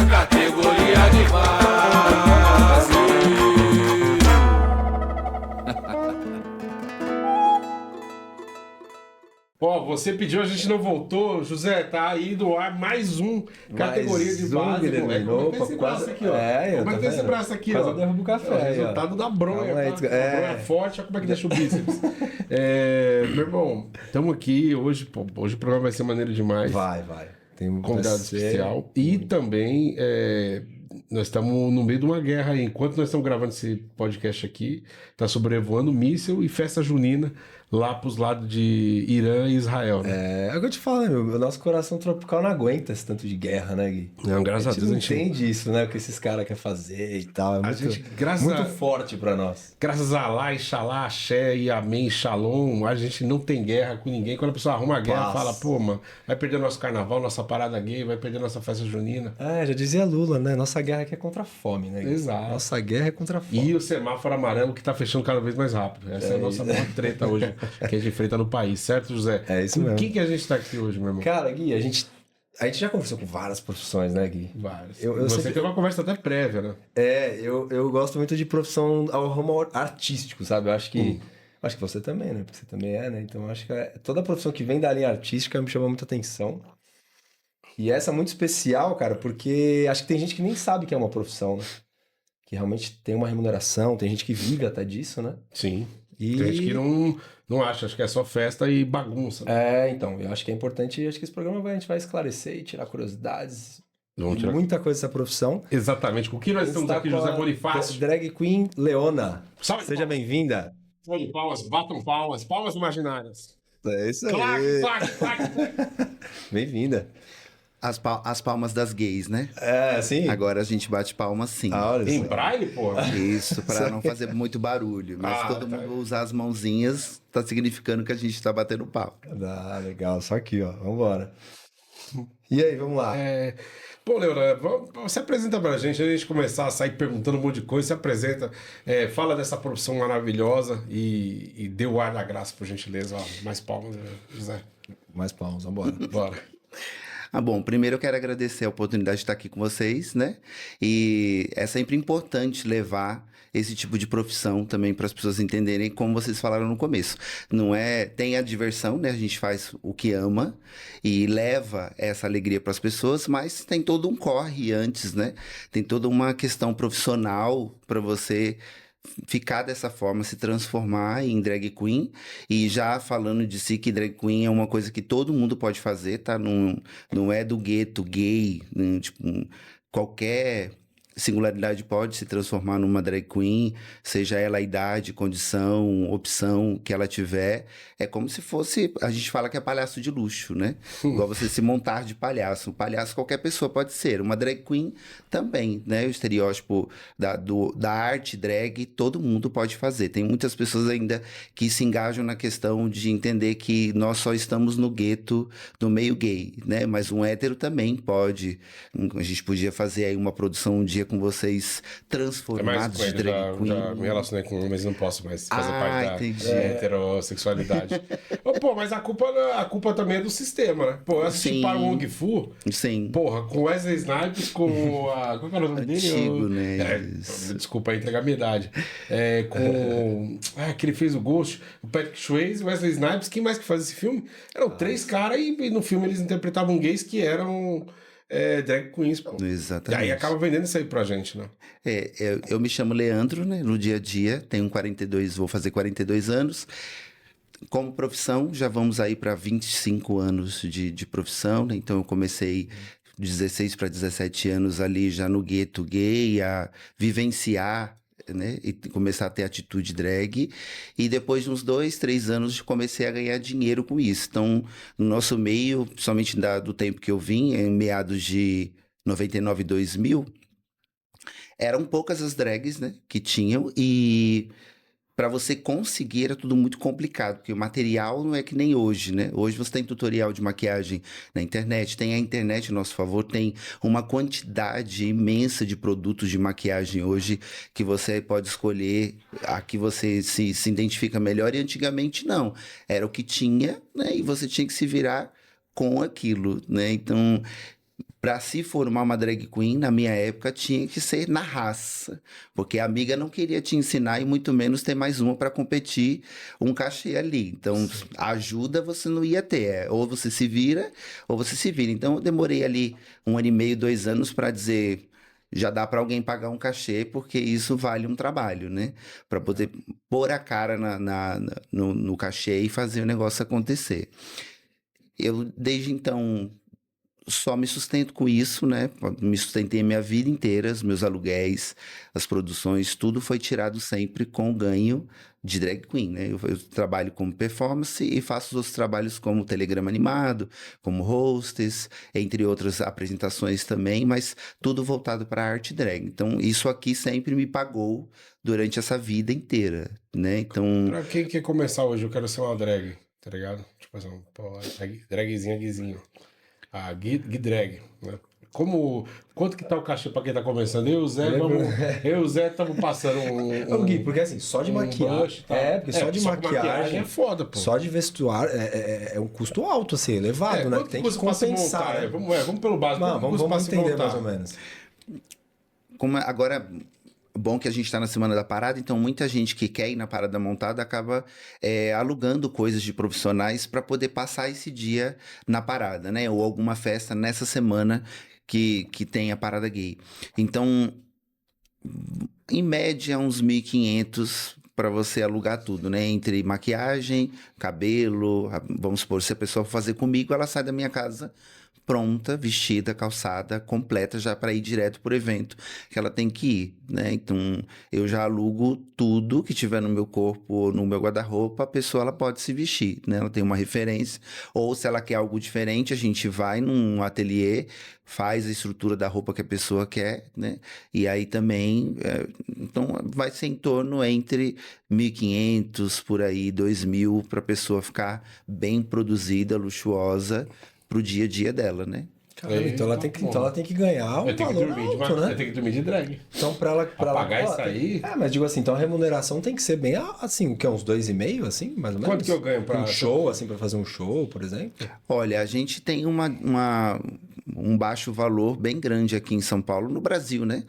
categoria de base. Ó, você pediu, a gente não voltou. José, tá aí do ar mais um categoria de base, moleque. Como é que tá esse braço aqui, ó? Como é que tá esse braço aqui, ó? Quase eu derrubo o café. É o resultado da bronha, tá? A bronha forte, olha como é que deixa o bíceps. Meu irmão, estamos aqui hoje, pô, hoje o programa vai ser maneiro demais. Vai. Tem um Convidado especial. E também, nós estamos no meio de uma guerra aí. Enquanto nós estamos gravando esse podcast aqui, tá sobrevoando míssil e festa junina lá pros lados de Irã e Israel, né? É o que eu te falo, né, meu? O nosso coração tropical não aguenta esse tanto de guerra, né, Gui? Não, graças a Deus a gente entende isso, né? O que esses caras querem fazer e tal. É muito forte pra nós. Graças a Allah, Inshallah, Axé e Amém, Shalom, a gente não tem guerra com ninguém. Quando a pessoa arruma a guerra, fala, pô, mano, vai perder nosso carnaval, nossa parada gay, vai perder nossa festa junina. Já dizia Lula, né? Nossa guerra aqui é contra a fome, né, Gui? Exato. Nossa guerra é contra a fome. E o semáforo amarelo que tá fechando cada vez mais rápido. Essa é a nossa maior treta hoje que a gente enfrenta no país, certo, José? É isso mesmo. Com que a gente tá aqui hoje, meu irmão? Cara, Gui, a gente já conversou com várias profissões, né, Gui? Várias. Você sempre teve uma conversa até prévia, né? Eu gosto muito de profissão ao ramo artístico, sabe? Eu acho que você também, né? Porque você também né? Então eu acho que toda profissão que vem da linha artística me chama muita atenção. E essa é muito especial, cara, porque acho que tem gente que nem sabe que é uma profissão, né? Que realmente tem uma remuneração, tem gente que vive até disso, né? Sim. Tem gente que não acha que é só festa e bagunça. Então, eu acho que é importante, acho que esse programa a gente vai esclarecer e tirar curiosidades. Muita coisa dessa profissão. Exatamente. Com que nós estamos aqui, José Bonifácio? Drag Queen Leona. Salve, seja bem-vinda. Salve palmas, batam palmas, palmas imaginárias. É isso aí. Clac. Bem-vinda. As palmas das gays, né? Sim. Agora a gente bate palmas sim. Em braille, pô? Isso, para não fazer muito barulho. Mas todo mundo usar as mãozinhas, tá significando que a gente tá batendo papo. Legal. Só aqui, ó. Vambora. E aí, vamos lá. Pô, Leona, você apresenta pra gente, antes de a gente começar a sair perguntando um monte de coisa, você apresenta, fala dessa profissão maravilhosa e dê o ar da graça, por gentileza. Ó, mais palmas, José. Mais palmas, vambora. Bora. Bom, primeiro eu quero agradecer a oportunidade de estar aqui com vocês, né? E é sempre importante levar esse tipo de profissão também para as pessoas entenderem, como vocês falaram no começo. Tem a diversão, né? A gente faz o que ama e leva essa alegria para as pessoas, mas tem todo um corre antes, né? Tem toda uma questão profissional para você ficar dessa forma, se transformar em drag queen. E já falando de si, que drag queen é uma coisa que todo mundo pode fazer, tá? Não é do gueto gay, né? Tipo, qualquer singularidade pode se transformar numa drag queen, seja ela a idade, condição, opção que ela tiver. É como se fosse, a gente fala que é palhaço de luxo, né? Igual você se montar de palhaço. Um palhaço qualquer pessoa pode ser. Uma drag queen também, né? O estereótipo da arte drag, todo mundo pode fazer. Tem muitas pessoas ainda que se engajam na questão de entender que nós só estamos no gueto, no meio gay, né? Mas um hétero também pode. A gente podia fazer aí uma produção um dia com vocês transformados de drag queen. Já me relacionei com um, mas não posso mais fazer parte da heterossexualidade. Pô, mas a culpa também é do sistema, né? Pô, eu assisti para o Wong Fu. Sim. Porra, com Wesley Snipes, com a... Qual era o nome dele? Antigo, né? Desculpa aí entregar a minha idade. Que ele fez o Ghost, o Patrick Swayze, Wesley Snipes. Quem mais que faz esse filme? Eram três caras e no filme eles interpretavam gays que eram... drag queens, pô. Exatamente. E aí acaba vendendo isso aí pra gente, né? Eu me chamo Leandro, né? No dia a dia, vou fazer 42 anos. Como profissão, já vamos aí para 25 anos de profissão, né? Então eu comecei 16 para 17 anos ali já no gueto gay, a vivenciar, né? E começar a ter atitude drag. E depois de uns 2, 3 anos comecei a ganhar dinheiro com isso. Então, no nosso meio, somente do tempo que eu vim, em meados de 99, 2000, eram poucas as drags, né, que tinham, e para você conseguir era tudo muito complicado, porque o material não é que nem hoje, né? Hoje você tem tutorial de maquiagem na internet, tem a internet a nosso favor, tem uma quantidade imensa de produtos de maquiagem hoje que você pode escolher a que você se identifica melhor, e antigamente não. Era o que tinha, né? E você tinha que se virar com aquilo, né? Então, Para se formar uma drag queen, na minha época, tinha que ser na raça, porque a amiga não queria te ensinar e muito menos ter mais uma para competir um cachê ali. Então, ajuda você não ia ter, ou você se vira, ou você se vira. Então, eu demorei ali 1 ano e meio, 2 anos para dizer, já dá para alguém pagar um cachê, porque isso vale um trabalho, né? Para poder pôr a cara no cachê e fazer o negócio acontecer. Eu, desde então, só me sustento com isso, né? Me sustentei a minha vida inteira, os meus aluguéis, as produções, tudo foi tirado sempre com o ganho de drag queen, né? Eu trabalho como performance e faço os outros trabalhos como telegrama animado, como hostess, entre outras apresentações também, mas tudo voltado para a arte drag. Então, isso aqui sempre me pagou durante essa vida inteira, né? Então, Pra quem quer começar hoje, eu quero ser uma drag, tá ligado? Tipo assim, pô, dragzinha, guizinho. A Gui Drag, né? Quanto que tá o cachê pra quem tá começando? Eu e o Zé estamos passando Ô, Gui, porque assim, só de maquiagem. blush e tal. Porque só de só que maquiagem é foda, pô. Só de vestuário é um custo alto, assim, elevado, né? Quanto Tem que custa pra se compensar. montar? Vamos pelo básico. Não, Quanto custa pra vamos se entender montar? mais ou menos. agora, bom que a gente está na semana da parada, então muita gente que quer ir na parada montada acaba alugando coisas de profissionais para poder passar esse dia na parada, né? Ou alguma festa nessa semana que tem a parada gay. Então, em média, uns 1.500 para você alugar tudo, né? Entre maquiagem, cabelo, vamos supor, se a pessoa for fazer comigo, ela sai da minha casa pronta, vestida, calçada, completa, já para ir direto pro evento que ela tem que ir, né? Então, eu já alugo tudo que tiver no meu corpo, no meu guarda-roupa, a pessoa ela pode se vestir, né? Ela tem uma referência, ou se ela quer algo diferente, a gente vai num ateliê, faz a estrutura da roupa que a pessoa quer, né? E aí também, então vai ser em torno entre 1.500 por aí, 2.000 para a pessoa ficar bem produzida, luxuosa pro dia a dia dela, né? Caramba, então ela tem que ganhar um Eu tenho que valor dormir alto, né? eu tenho que dormir de drag. Então, pra ela pagar isso aí? Mas digo assim, então a remuneração tem que ser bem assim, o que é uns 2,5, assim, mais ou menos? Quanto que eu ganho pra um show, assim, pra fazer um show, por exemplo? Olha, a gente tem um baixo valor bem grande aqui em São Paulo, no Brasil, né?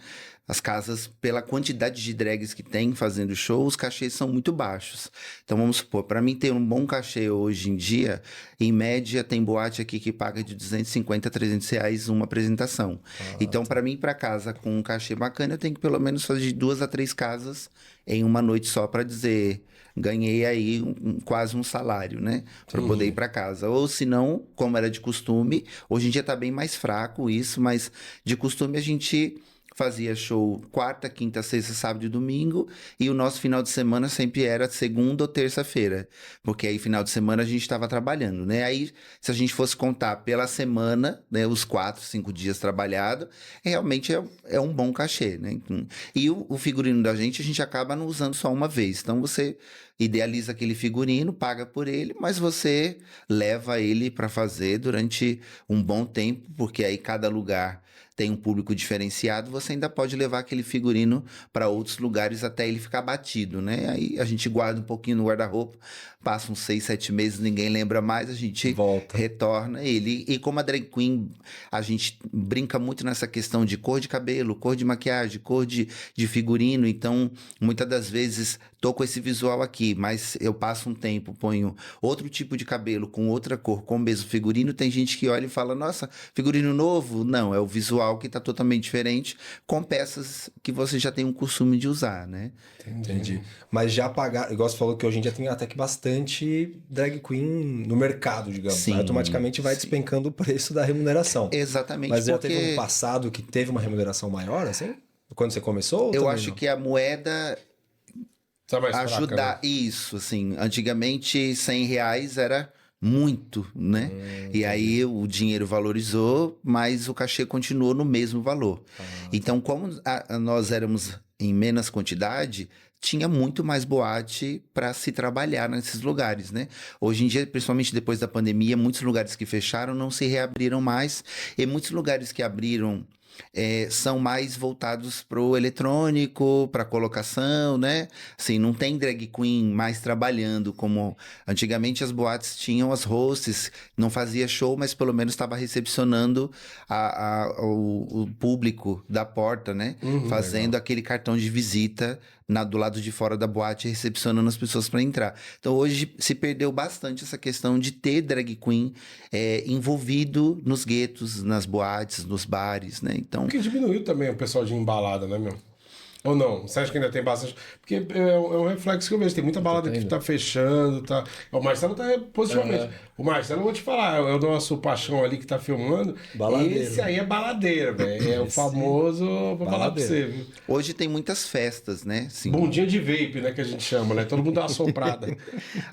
As casas, pela quantidade de drags que tem fazendo show, os cachês são muito baixos. Então, vamos supor, para mim ter um bom cachê hoje em dia, em média, tem boate aqui que paga de 250 a 300 reais uma apresentação. Então, para mim ir para casa com um cachê bacana, eu tenho que pelo menos fazer de 2 a 3 casas em uma noite só para dizer, ganhei aí quase um salário, né? Para poder ir para casa. Ou se não, como era de costume, hoje em dia tá bem mais fraco isso, mas de costume a gente fazia show quarta, quinta, sexta, sábado e domingo, e o nosso final de semana sempre era segunda ou terça-feira, porque aí final de semana a gente estava trabalhando, né? Aí, se a gente fosse contar pela semana, né, os 4, 5 dias trabalhado, realmente é um bom cachê, né? Então, e o figurino da gente, a gente acaba não usando só uma vez, então você idealiza aquele figurino, paga por ele, mas você leva ele para fazer durante um bom tempo, porque aí cada lugar tem um público diferenciado, você ainda pode levar aquele figurino para outros lugares até ele ficar batido, né? Aí a gente guarda um pouquinho no guarda-roupa, passa uns 6, 7 meses, ninguém lembra mais, a gente retorna ele. E como a drag queen, a gente brinca muito nessa questão de cor de cabelo, cor de maquiagem, cor de figurino, então muitas das vezes tô com esse visual aqui, mas eu passo um tempo, ponho outro tipo de cabelo com outra cor, com o mesmo figurino, tem gente que olha e fala, nossa, figurino novo? Não, é o visual que tá totalmente diferente, com peças que você já tem um costume de usar, né? Entendi. Mas já pagar, igual você falou que hoje em dia tem até que bastante drag queen no mercado, digamos. Sim, né? Automaticamente vai despencando o preço da remuneração. Exatamente. Mas já porque teve um passado que teve uma remuneração maior, assim? Quando você começou? eu acho que a moeda Tá mais fraca, ajudar né? isso, assim, antigamente R$ 100 era muito, né? E aí o dinheiro valorizou, mas o cachê continuou no mesmo valor. Então, como nós éramos em menos quantidade, tinha muito mais boate para se trabalhar nesses lugares, né? Hoje em dia, principalmente depois da pandemia, muitos lugares que fecharam não se reabriram mais, e muitos lugares que abriram são mais voltados pro eletrônico, pra colocação, né? Assim, não tem drag queen mais trabalhando como antigamente as boates tinham as hosts, não fazia show, mas pelo menos estava recepcionando o público da porta, né? Fazendo aquele cartão de visita do lado de fora da boate, recepcionando as pessoas para entrar. Então hoje se perdeu bastante essa questão de ter drag queen envolvido nos guetos, nas boates, nos bares, né? Então, Porque diminuiu também o pessoal de embalada, né, meu? Ou não? Você acha que ainda tem bastante? Porque é um reflexo que eu vejo. Tem muita balada que tá fechando, tá... O Marcelo tá positivamente. O Marcelo, eu vou te falar, é o nosso paixão ali que tá filmando. Baladeiro. Esse aí é baladeiro, velho. É o famoso, vou falar pra você, viu? hoje tem muitas festas, né? Assim, Bundinha de vape, né, que a gente chama, né? Todo mundo dá uma soprada.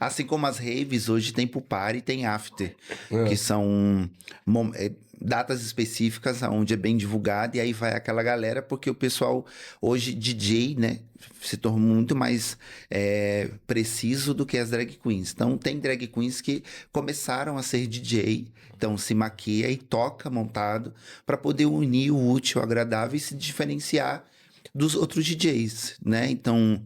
assim como as raves, hoje tem pool party e tem after, que são datas específicas onde é bem divulgado, e aí vai aquela galera, porque o pessoal hoje, DJ, né, se tornou muito mais preciso do que as drag queens. Então tem drag queens que começaram a ser DJ, então se maquia e toca montado para poder unir o útil ao agradável e se diferenciar dos outros DJs, né? Então,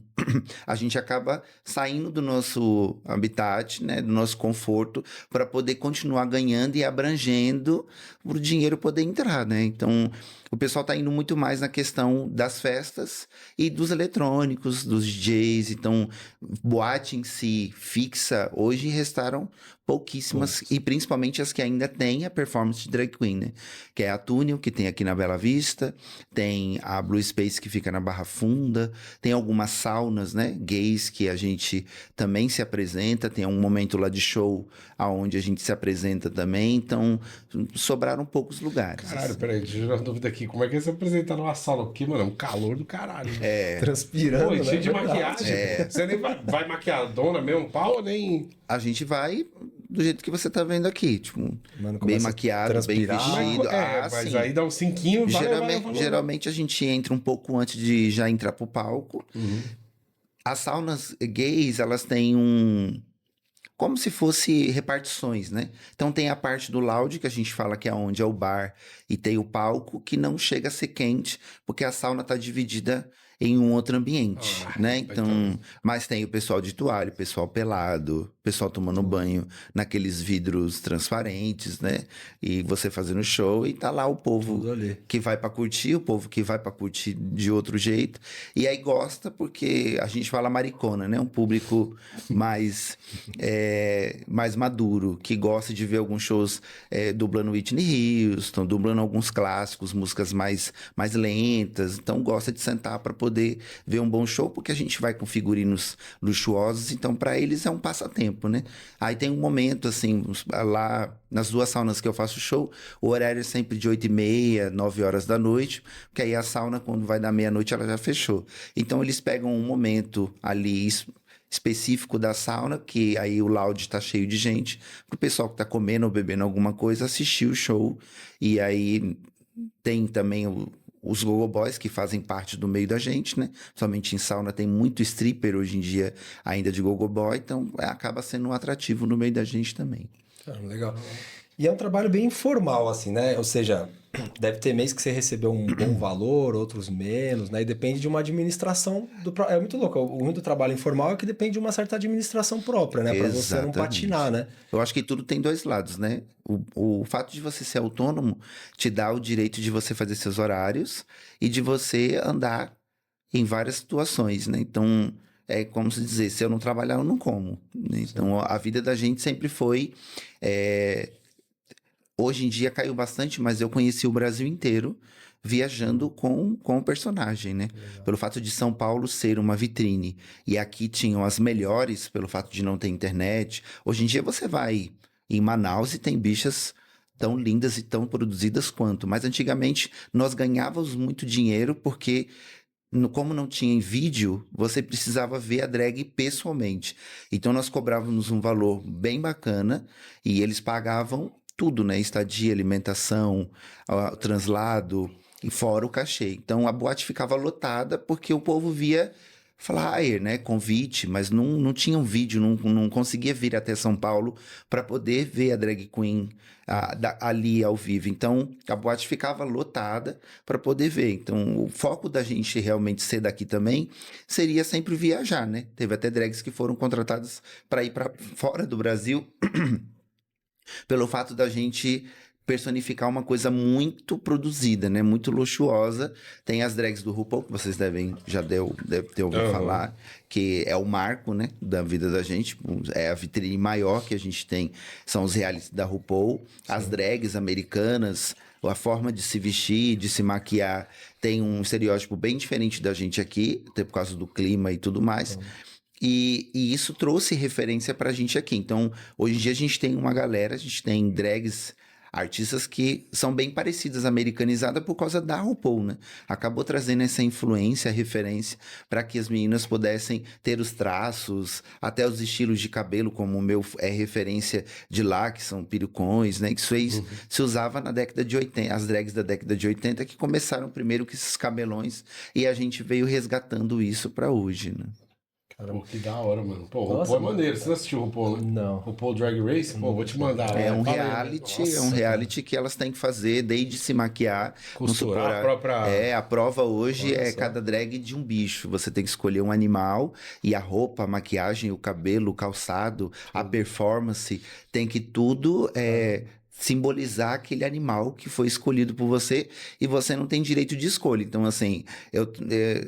a gente acaba saindo do nosso habitat, né? Do nosso conforto, para poder continuar ganhando e abrangendo para o dinheiro poder entrar, né? Então, o pessoal tá indo muito mais na questão das festas e dos eletrônicos, dos DJs. Então, boate em si fixa, hoje restaram pouquíssimas, e principalmente as que ainda têm a performance de drag queen, né? Que é a Túnel, que tem aqui na Bela Vista, tem a Blue Space, que fica na Barra Funda, tem algumas saunas, né? Gays, que a gente também se apresenta, tem um momento lá de show aonde a gente se apresenta também, então sobraram poucos lugares. Caralho, peraí, deixa eu tirar uma dúvida aqui. Como é que é se apresentar numa sala? Porque, mano, é um calor do caralho. Né? Transpirando, Pô, e né? cheio de Verdade. maquiagem. Você nem vai maquiadona mesmo, pau, ou nem... A gente vai do jeito que você tá vendo aqui, tipo, Mano, bem começa a maquiado, bem transpirar. vestido. Mas sim. aí dá uns cinquinhos, Geralmente a gente entra um pouco antes de já entrar pro palco. As saunas gays, elas têm como se fosse repartições, né? Então tem a parte do lounge, que a gente fala que é onde é o bar, e tem o palco, que não chega a ser quente, porque a sauna tá dividida em um outro ambiente, né? Então, mas tem o pessoal de toalha, o pessoal pelado, o pessoal tomando banho naqueles vidros transparentes, né? E você fazendo show, e tá lá o povo Tudo ali. que vai pra curtir, o povo que vai pra curtir de outro jeito. E aí gosta porque a gente fala maricona, né? Um público mais maduro, que gosta de ver alguns shows dublando Whitney Houston, dublando alguns clássicos, músicas mais lentas. Então gosta de sentar para poder ver um bom show, porque a gente vai com figurinos luxuosos, então para eles é um passatempo, né? Aí tem um momento, assim, lá nas duas saunas que eu faço show, o horário é sempre de 8h30, 9 horas da noite, porque aí a sauna, quando vai dar meia-noite, ela já fechou. Então eles pegam um momento ali específico da sauna, que aí o lounge tá cheio de gente, pro pessoal que tá comendo ou bebendo alguma coisa assistir o show. E aí tem também os gogo boys, que fazem parte do meio da gente, né? Somente em sauna tem muito stripper hoje em dia ainda de gogo boy, então acaba sendo um atrativo no meio da gente também. Legal. E é um trabalho bem informal, assim, né? Ou seja, deve ter mês que você recebeu um bom valor, outros menos, né? E depende de uma administração É muito louco. O ruim do trabalho informal é que depende de uma certa administração própria, né? Pra você não Exatamente. patinar, né? Eu acho que tudo tem dois lados, né? O fato de você ser autônomo te dá o direito de você fazer seus horários e de você andar em várias situações, né? Então, é como se dizer, se eu não trabalhar, eu não como, né? Então, a vida da gente sempre foi... Hoje em dia caiu bastante, mas eu conheci o Brasil inteiro viajando com o personagem, né? Pelo fato de São Paulo ser uma vitrine. E aqui tinham as melhores, pelo fato de não ter internet. Hoje em dia você vai em Manaus e tem bichas tão lindas e tão produzidas quanto. Mas antigamente nós ganhávamos muito dinheiro porque... Como não tinha em vídeo, você precisava ver a drag pessoalmente. Então nós cobrávamos um valor bem bacana e eles pagavam tudo, né? Estadia, alimentação, translado e fora o cachê. Então a boate ficava lotada porque o povo via flyer, né? Convite, mas não tinha um vídeo, não conseguia vir até São Paulo para poder ver a drag queen ali ao vivo. Então, a boate ficava lotada para poder ver. Então, o foco da gente realmente ser daqui também seria sempre viajar, né? Teve até drags que foram contratadas para ir para fora do Brasil pelo fato da gente personificar uma coisa muito produzida, né? Muito luxuosa. Tem as drags do RuPaul, que vocês devem ter ouvido falar, que é o marco, né? Da vida da gente. É a vitrine maior que a gente tem, são os realities da RuPaul. Sim. As drags americanas, a forma de se vestir, de se maquiar, tem um estereótipo bem diferente da gente aqui, até por causa do clima e tudo mais. E isso trouxe referência pra gente aqui. Então, hoje em dia a gente tem uma galera, a gente tem drags, artistas que são bem parecidas, americanizadas por causa da RuPaul, né? Acabou trazendo essa influência, referência, para que as meninas pudessem ter os traços, até os estilos de cabelo, como o meu é referência de lá, que são perucões, né? Que isso aí se usava na década de 80, as drags da década de 80 que começaram primeiro com esses cabelões, e a gente veio resgatando isso para hoje, né? Pô, que da hora, mano. Pô, o Nossa, RuPaul é maneiro. Você não assistiu o RuPaul, né? Não. RuPaul Drag Race? Pô, vou te mandar. É um Fala aí. reality, Nossa, que elas têm que fazer, desde se maquiar, costurar a própria... a prova hoje Olha é só. cada drag de um bicho. Você tem que escolher um animal e a roupa, a maquiagem, o cabelo, o calçado, a performance, tem que tudo simbolizar aquele animal que foi escolhido por você e você não tem direito de escolha. Então, assim, eu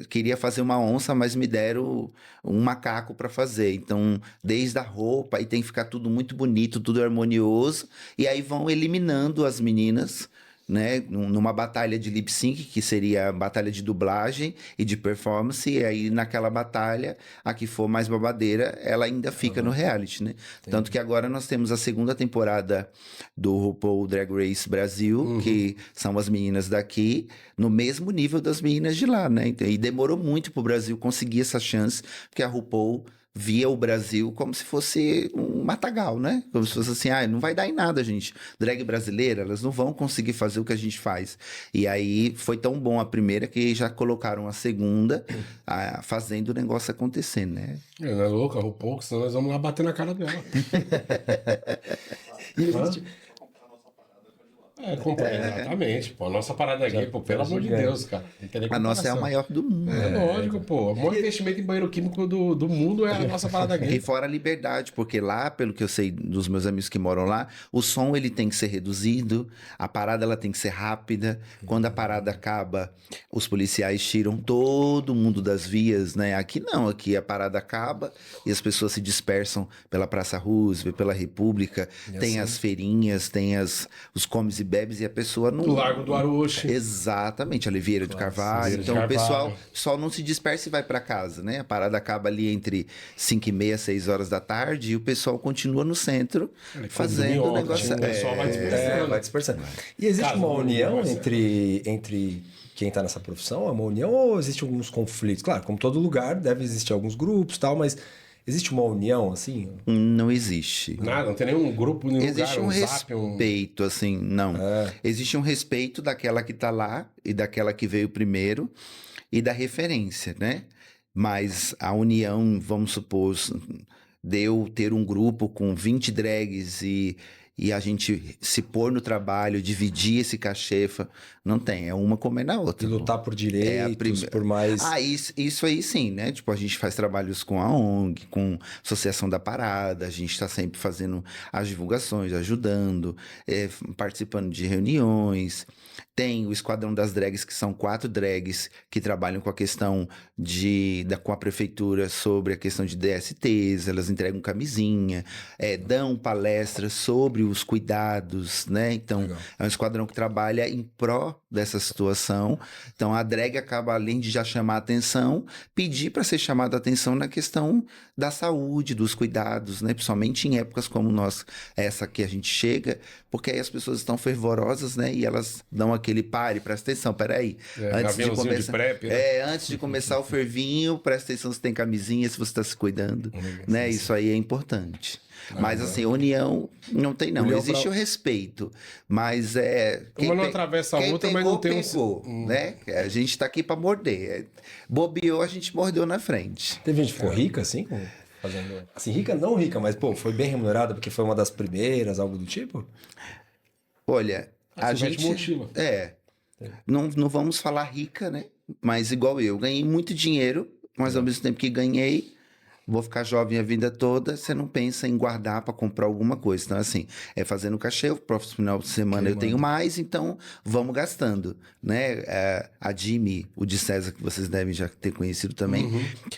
queria fazer uma onça, mas me deram um macaco para fazer. Então, desde a roupa, aí tem que ficar tudo muito bonito, tudo harmonioso, e aí vão eliminando as meninas, né, numa batalha de lip sync, que seria a batalha de dublagem e de performance, e aí naquela batalha, a que for mais babadeira, ela ainda fica no reality, né? Tanto que agora nós temos a segunda temporada do RuPaul Drag Race Brasil, que são as meninas daqui, no mesmo nível das meninas de lá, né? E demorou muito pro Brasil conseguir essa chance, porque a RuPaul via o Brasil como se fosse um matagal, né? Como se fosse assim, não vai dar em nada, gente. Drag brasileira, elas não vão conseguir fazer o que a gente faz. E aí foi tão bom a primeira que já colocaram a segunda fazendo o negócio acontecer, né? Não é louca, RuPaul, senão nós vamos lá bater na cara dela. Exatamente, pô. A nossa parada aqui, pô, pelo amor de Deus, cara. Não tem nem A nossa é a comparação. maior do mundo. É lógico, pô. O maior investimento em banheiro químico do mundo é a nossa parada E gay. fora a liberdade, porque lá, pelo que eu sei dos meus amigos que moram lá, o som ele tem que ser reduzido, a parada ela tem que ser rápida. Quando a parada acaba, os policiais tiram todo mundo das vias, né? Aqui não, aqui a parada acaba e as pessoas se dispersam pela Praça Roosevelt, pela República, tem as feirinhas, tem os comes e bebes e a pessoa não... Do Largo do Aroche. Exatamente, a Oliveira de Carvalho. Oliveira de Então o Carvalho. pessoal não se dispersa e vai para casa, né? A parada acaba ali entre 5h30, 6 horas da tarde e o pessoal continua no centro fazendo o negócio. O pessoal vai dispersando. Vai dispersando. E existe Caso uma não união vai ser. entre quem está nessa profissão? É uma união ou existe alguns conflitos? Claro, como todo lugar, deve existir alguns grupos e tal, mas existe uma união, assim? Não existe. Nada, não tem nenhum grupo, nenhum Existe lugar, um zap, respeito, assim, não. Existe um respeito daquela que tá lá e daquela que veio primeiro e da referência, né? Mas a união, vamos supor, de eu ter um grupo com 20 drags e a gente se pôr no trabalho, dividir esse cachê, não tem, é uma comendo a outra. E lutar por direitos, por mais... Isso aí sim, né? Tipo, a gente faz trabalhos com a ONG, com a Associação da Parada, a gente está sempre fazendo as divulgações, ajudando, participando de reuniões. Tem o Esquadrão das Drags, que são 4 drags que trabalham com a questão com a prefeitura sobre a questão de DSTs, elas entregam camisinha, dão palestras sobre os cuidados, né? Então, legal. É um esquadrão que trabalha em pró dessa situação. Então, a drag acaba, além de já chamar a atenção, pedir para ser chamada a atenção na questão da saúde, dos cuidados, né? Principalmente em épocas como essa que a gente chega, porque aí as pessoas estão fervorosas, né? E elas dão aquele aquele pare, presta atenção, peraí. Aviãozinho de prep, né? Antes de começar o fervinho, presta atenção se tem camisinha, se você tá se cuidando, né? Isso aí é importante. Mas assim, união não tem não. União Existe o respeito, mas Uma não atravessa a quem outra, pegou, mas não tem pegou, né? A gente tá aqui pra morder. Bobeou, a gente mordeu na frente. Teve gente que ficou rica, assim, fazendo... Assim, rica, não rica, mas, pô, foi bem remunerada porque foi uma das primeiras, algo do tipo? Olha, a você mete gente... mochila. Não vamos falar rica, né? Mas igual eu, ganhei muito dinheiro, mas ao mesmo tempo que ganhei, vou ficar jovem a vida toda, você não pensa em guardar para comprar alguma coisa. Então, assim, fazendo cachê, o próximo final de semana eu tenho mais, então vamos gastando, né? A Jimmy, o de César, que vocês devem já ter conhecido também,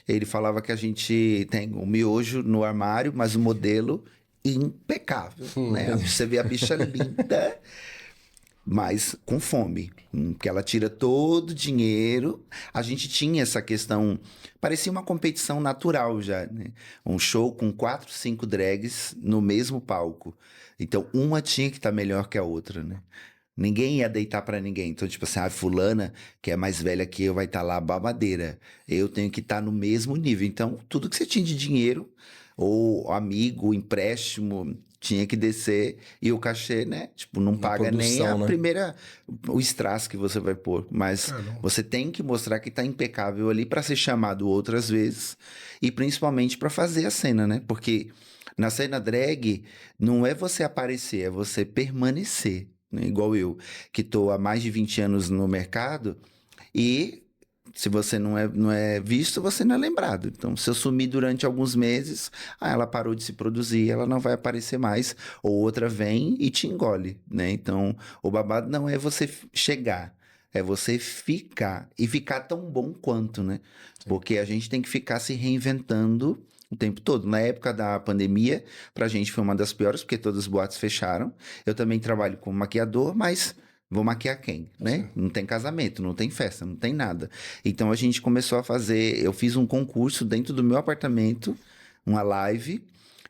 ele falava que a gente tem um miojo no armário, mas o modelo impecável, né? Você vê a bicha linda... mas com fome, porque ela tira todo o dinheiro. A gente tinha essa questão, parecia uma competição natural já, né? Um show com 4, 5 drags no mesmo palco. Então, uma tinha que estar melhor que a outra, né? Ninguém ia deitar pra ninguém. Então, tipo assim, a fulana, que é mais velha que eu, vai estar lá babadeira. Eu tenho que estar no mesmo nível. Então, tudo que você tinha de dinheiro, ou amigo, empréstimo... tinha que descer e o cachê, né? Tipo, não paga nem a primeira... o strass que você vai pôr. Mas você tem que mostrar que tá impecável ali para ser chamado outras vezes. E principalmente para fazer a cena, né? Porque na cena drag, não é você aparecer, é você permanecer. Né? Igual eu, que tô há mais de 20 anos no mercado e... se você não é visto, você não é lembrado. Então, se eu sumir durante alguns meses, ela parou de se produzir, ela não vai aparecer mais. Ou outra vem e te engole, né? Então, o babado não é você chegar, é você ficar. E ficar tão bom quanto, né? Porque a gente tem que ficar se reinventando o tempo todo. Na época da pandemia, pra gente foi uma das piores, porque todas as boates fecharam. Eu também trabalho como maquiador, mas... vou maquiar quem, né? Não tem casamento, não tem festa, não tem nada. Então a gente começou a fazer... eu fiz um concurso dentro do meu apartamento, uma live.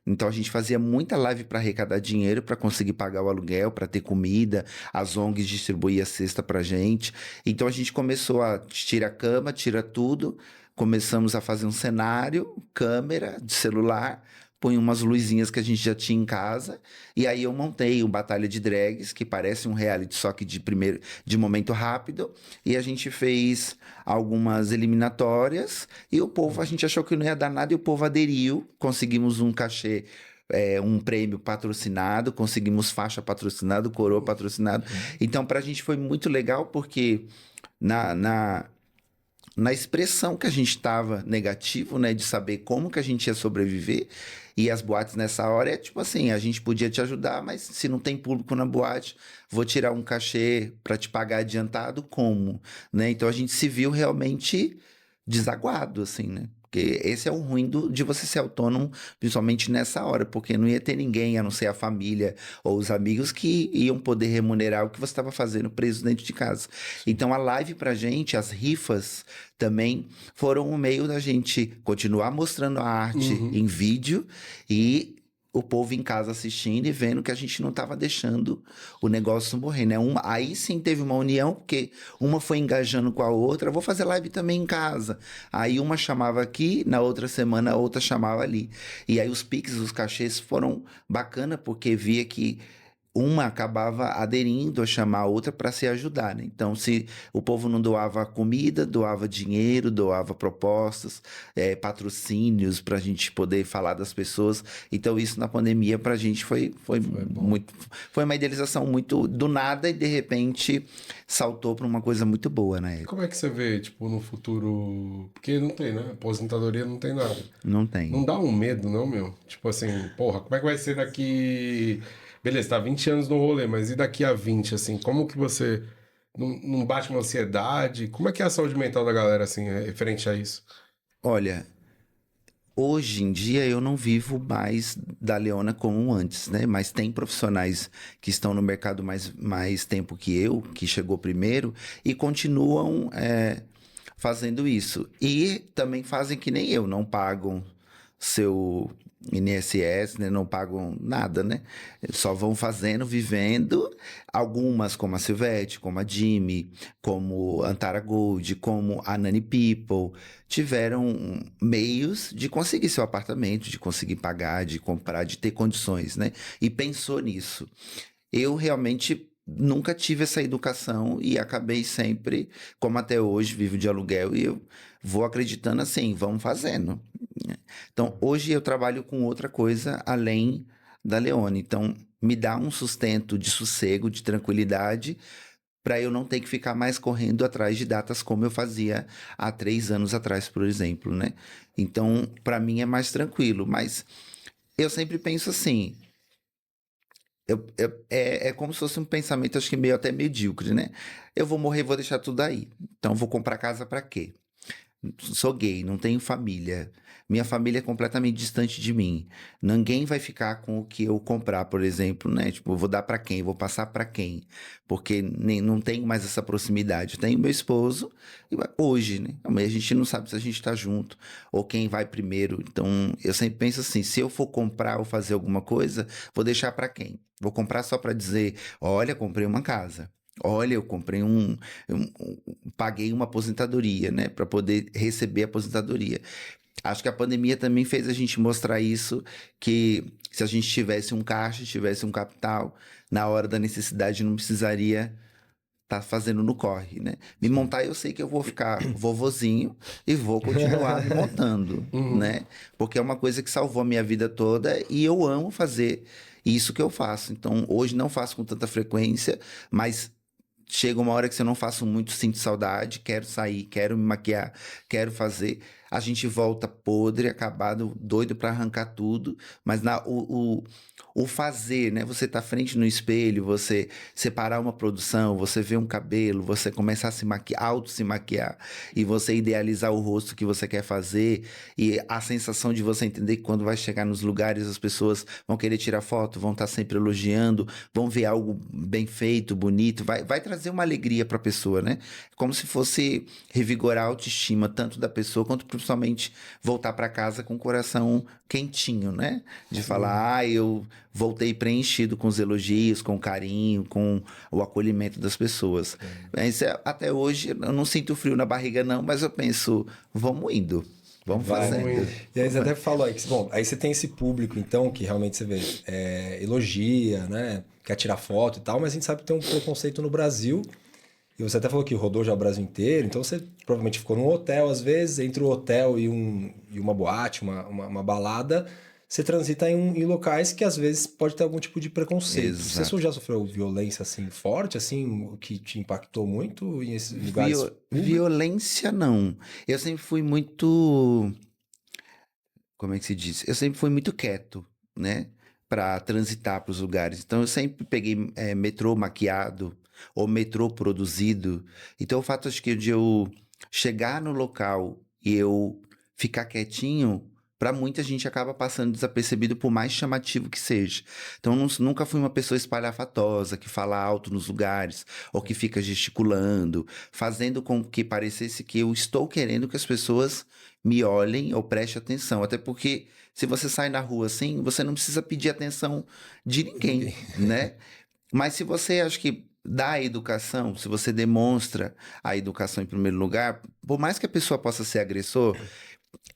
Então a gente fazia muita live para arrecadar dinheiro, para conseguir pagar o aluguel, para ter comida. As ONGs distribuíam a cesta pra gente. Então a gente começou a tirar a cama, tira tudo. Começamos a fazer um cenário, câmera de celular... põe umas luzinhas que a gente já tinha em casa, e aí eu montei um Batalha de Drags, que parece um reality, só que de momento rápido, e a gente fez algumas eliminatórias, e o povo, a gente achou que não ia dar nada, e o povo aderiu, conseguimos um cachê, um prêmio patrocinado, conseguimos faixa patrocinada, coroa patrocinado, então pra gente foi muito legal, porque na expressão que a gente estava negativo, né, de saber como que a gente ia sobreviver, e as boates nessa hora tipo assim, a gente podia te ajudar, mas se não tem público na boate, vou tirar um cachê para te pagar adiantado, como? Né? Então a gente se viu realmente desaguado, assim, né? Porque esse é o ruim de você ser autônomo, principalmente nessa hora, porque não ia ter ninguém, a não ser a família ou os amigos, que iam poder remunerar o que você estava fazendo preso dentro de casa. Então a live pra gente, as rifas também foram um meio da gente continuar mostrando a arte em vídeo e o povo em casa assistindo e vendo que a gente não estava deixando o negócio morrer, né? Aí sim teve uma união, porque uma foi engajando com a outra, vou fazer live também em casa. Aí uma chamava aqui, na outra semana a outra chamava ali. E aí os piques, os cachês foram bacana, porque via que uma acabava aderindo a chamar a outra para se ajudar, né? Então, se o povo não doava comida, doava dinheiro, doava propostas, patrocínios para a gente poder falar das pessoas. Então, isso na pandemia para a gente foi muito... foi uma idealização muito do nada e, de repente, saltou para uma coisa muito boa, né? Como é que você vê, tipo, no futuro... porque não tem, né? Aposentadoria não tem nada. Não tem. Não dá um medo, não, meu? Tipo assim, porra, como é que vai ser daqui... beleza, tá 20 anos no rolê, mas e daqui a 20, assim? Como que você não bate uma ansiedade? Como é que é a saúde mental da galera, assim, referente a isso? Olha, hoje em dia eu não vivo mais da Leona como antes, né? Mas tem profissionais que estão no mercado mais tempo que eu, que chegou primeiro, e continuam fazendo isso. E também fazem que nem eu, não pagam seu INSS, né? Não pagam nada, né? Só vão fazendo, vivendo. Algumas, como a Silvete, como a Jimmy, como a Antara Gold, como a Nani People, tiveram meios de conseguir seu apartamento, de conseguir pagar, de comprar, de ter condições, né? E pensou nisso. Eu realmente nunca tive essa educação e acabei sempre, como até hoje, vivo de aluguel e eu vou acreditando assim, vamos fazendo. Então, hoje eu trabalho com outra coisa além da Leone. Então, me dá um sustento de sossego, de tranquilidade, para eu não ter que ficar mais correndo atrás de datas como eu fazia há 3 anos atrás, por exemplo, né? Então, para mim é mais tranquilo. Mas eu sempre penso assim. É como se fosse um pensamento, acho que meio até medíocre, né? Eu vou morrer, vou deixar tudo aí. Então, vou comprar casa para quê? Sou gay, não tenho família. Minha família é completamente distante de mim. Ninguém vai ficar com o que eu comprar, por exemplo, né? Tipo, eu vou dar para quem? Vou passar para quem? Porque não tenho mais essa proximidade. Eu tenho meu esposo hoje, né? Amanhã a gente não sabe se a gente tá junto ou quem vai primeiro. Então, eu sempre penso assim, se eu for comprar ou fazer alguma coisa, vou deixar para quem? Vou comprar só para dizer, olha, comprei uma casa. Olha, eu comprei paguei uma aposentadoria, né, para poder receber a aposentadoria. Acho que a pandemia também fez a gente mostrar isso, que se a gente tivesse um caixa, tivesse um capital, na hora da necessidade não precisaria estar fazendo no corre, né? Me montar, eu sei que eu vou ficar vovozinho e vou continuar me montando, né? Porque é uma coisa que salvou a minha vida toda e eu amo fazer isso que eu faço. Então, hoje não faço com tanta frequência, mas chega uma hora que você não faço muito, sinto saudade, quero sair, quero me maquiar, quero fazer. A gente volta podre, acabado, doido para arrancar tudo, mas o fazer, né? Você tá frente no espelho, você separar uma produção, você ver um cabelo, você começar a se maquiar, auto se maquiar, e você idealizar o rosto que você quer fazer, e a sensação de você entender que quando vai chegar nos lugares as pessoas vão querer tirar foto, vão estar sempre elogiando, vão ver algo bem feito, bonito, vai trazer uma alegria para a pessoa, né? Como se fosse revigorar a autoestima tanto da pessoa quanto principalmente voltar para casa com o coração quentinho, né? De falar, eu voltei preenchido com os elogios, com o carinho, com o acolhimento das pessoas. Mas até hoje eu não sinto frio na barriga não, mas eu penso, vamos indo. Vamos fazendo. E aí você até falou aí que, bom, aí você tem esse público, então, que realmente você vê, elogia, né? Quer tirar foto e tal, mas a gente sabe que tem um preconceito no Brasil. E você até falou que rodou já o Brasil inteiro, então você provavelmente ficou num hotel, às vezes, entre o hotel e uma boate, uma balada, você transita em locais que às vezes pode ter algum tipo de preconceito. Exato. Você já sofreu violência assim forte, assim, o que te impactou muito em esses lugares? Violência, não. Eu sempre fui muito... Como é que se diz? Eu sempre fui muito quieto, né? Para transitar para os lugares. Então, eu sempre peguei metrô maquiado ou metrô produzido. Então, o fato acho que de eu chegar no local e eu ficar quietinho, para muita gente acaba passando desapercebido por mais chamativo que seja. Então, nunca fui uma pessoa espalhafatosa, que fala alto nos lugares, ou que fica gesticulando, fazendo com que parecesse que eu estou querendo que as pessoas me olhem ou prestem atenção. Até porque, se você sai na rua assim, você não precisa pedir atenção de ninguém, né? Mas se você, acho que, dá a educação, se você demonstra a educação em primeiro lugar, por mais que a pessoa possa ser agressor,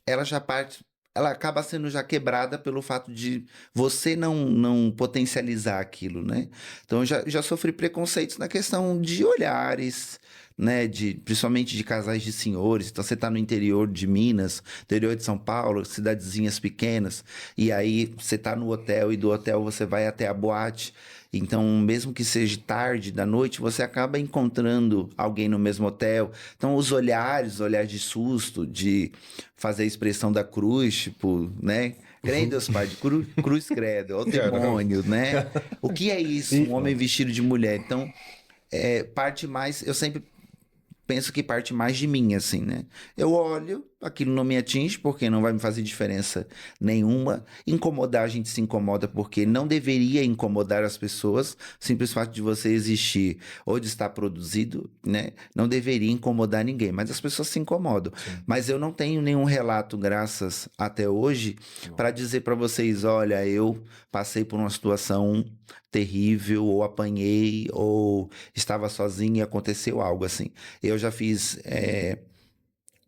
ela acaba sendo já quebrada pelo fato de você não potencializar aquilo, né? Então, eu já sofri preconceitos na questão de olhares, né? Principalmente de casais de senhores. Então, você está no interior de Minas, interior de São Paulo, cidadezinhas pequenas, e aí você está no hotel e do hotel você vai até a boate. Então, mesmo que seja tarde da noite, você acaba encontrando alguém no mesmo hotel. Então, os olhares de susto, de fazer a expressão da cruz, tipo, né? Crê em Deus Pai, de cruz credo, o demônio, né? O que é isso? Um homem vestido de mulher. Então, parte mais... Eu sempre penso que parte mais de mim, assim, né? Eu olho, aquilo não me atinge porque não vai me fazer diferença nenhuma. Incomodar, a gente se incomoda porque não deveria incomodar as pessoas. Simples fato de você existir ou de estar produzido, né? Não deveria incomodar ninguém, mas as pessoas se incomodam. Mas eu não tenho nenhum relato, graças até hoje, para dizer para vocês, olha, eu passei por uma situação terrível, ou apanhei, ou estava sozinho e aconteceu algo assim. Eu já fiz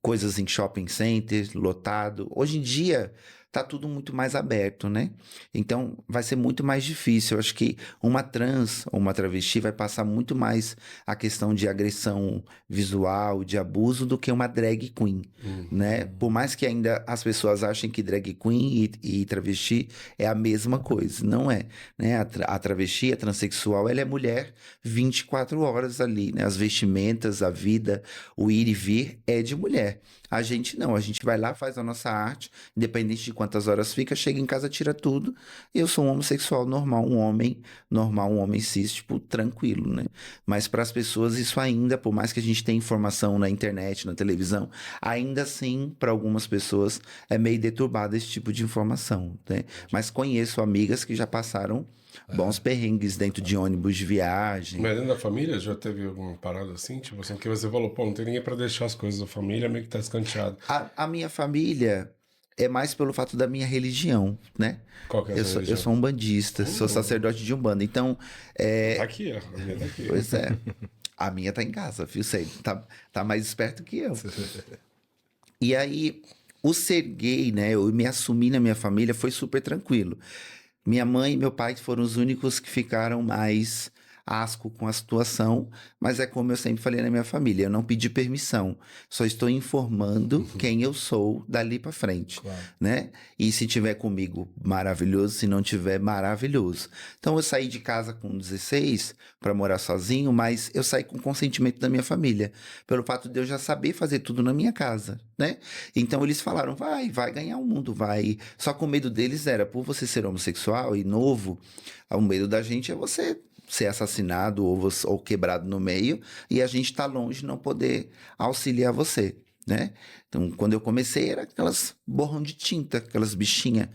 coisas em shopping center, lotado. Hoje em dia tá tudo muito mais aberto, né? Então vai ser muito mais difícil. Eu acho que uma trans ou uma travesti vai passar muito mais a questão de agressão visual, de abuso, do que uma drag queen, né? Por mais que ainda as pessoas achem que drag queen e travesti é a mesma coisa, não é, né? A travesti, a transexual, ela é mulher 24 horas ali, né? As vestimentas, a vida, o ir e vir é de mulher. A gente não, a gente vai lá, faz a nossa arte, independente de quantas horas fica, chega em casa, tira tudo. Eu sou um homossexual normal, um homem cis, tipo, tranquilo, né? Mas para as pessoas isso ainda, por mais que a gente tenha informação na internet, na televisão, ainda assim, para algumas pessoas é meio deturbado esse tipo de informação, né? Mas conheço amigas que já passaram bons perrengues dentro de ônibus de viagem. Mas dentro da família já teve alguma parada assim? Tipo assim, que você falou, pô, não tem ninguém pra deixar as coisas da família, meio que tá escanteado. A minha família é mais pelo fato da minha religião, né? Qual que é a sua Eu religião? sou umbandista, sou sacerdote de Umbanda. Então, Tá aqui, ó. A minha tá aqui. pois é. A minha tá em casa, viu? Sei, tá mais esperto que eu. E aí, o ser gay, né? Eu me assumir na minha família foi super tranquilo. Minha mãe e meu pai foram os únicos que ficaram mais asco com a situação, mas é como eu sempre falei na minha família, eu não pedi permissão, só estou informando quem eu sou dali pra frente, né? E se tiver comigo, maravilhoso, se não tiver, maravilhoso. Então eu saí de casa com 16 para morar sozinho, mas eu saí com consentimento da minha família, pelo fato de eu já saber fazer tudo na minha casa, né? Então eles falaram, vai ganhar o mundo, vai. Só que o medo deles era, por você ser homossexual e novo, o medo da gente é você ser assassinado ou quebrado no meio, e a gente tá longe de não poder auxiliar você, né? Então, quando eu comecei, era aquelas borrão de tinta, aquelas bichinhas,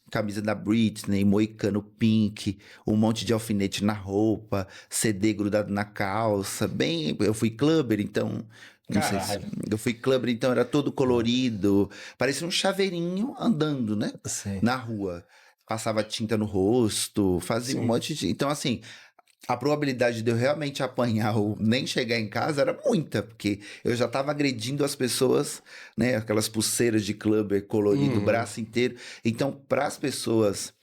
camisa da Britney, moicano pink, um monte de alfinete na roupa, CD grudado na calça, eu fui clubber, então... Não sei se, eu fui clubber, então era todo colorido, parecia um chaveirinho andando, né? Sim. Na rua. Passava tinta no rosto, fazia um monte de... Então, assim, a probabilidade de eu realmente apanhar ou nem chegar em casa era muita, porque eu já estava agredindo as pessoas, né? Aquelas pulseiras de clubber colorido, o braço inteiro. Então, para as pessoas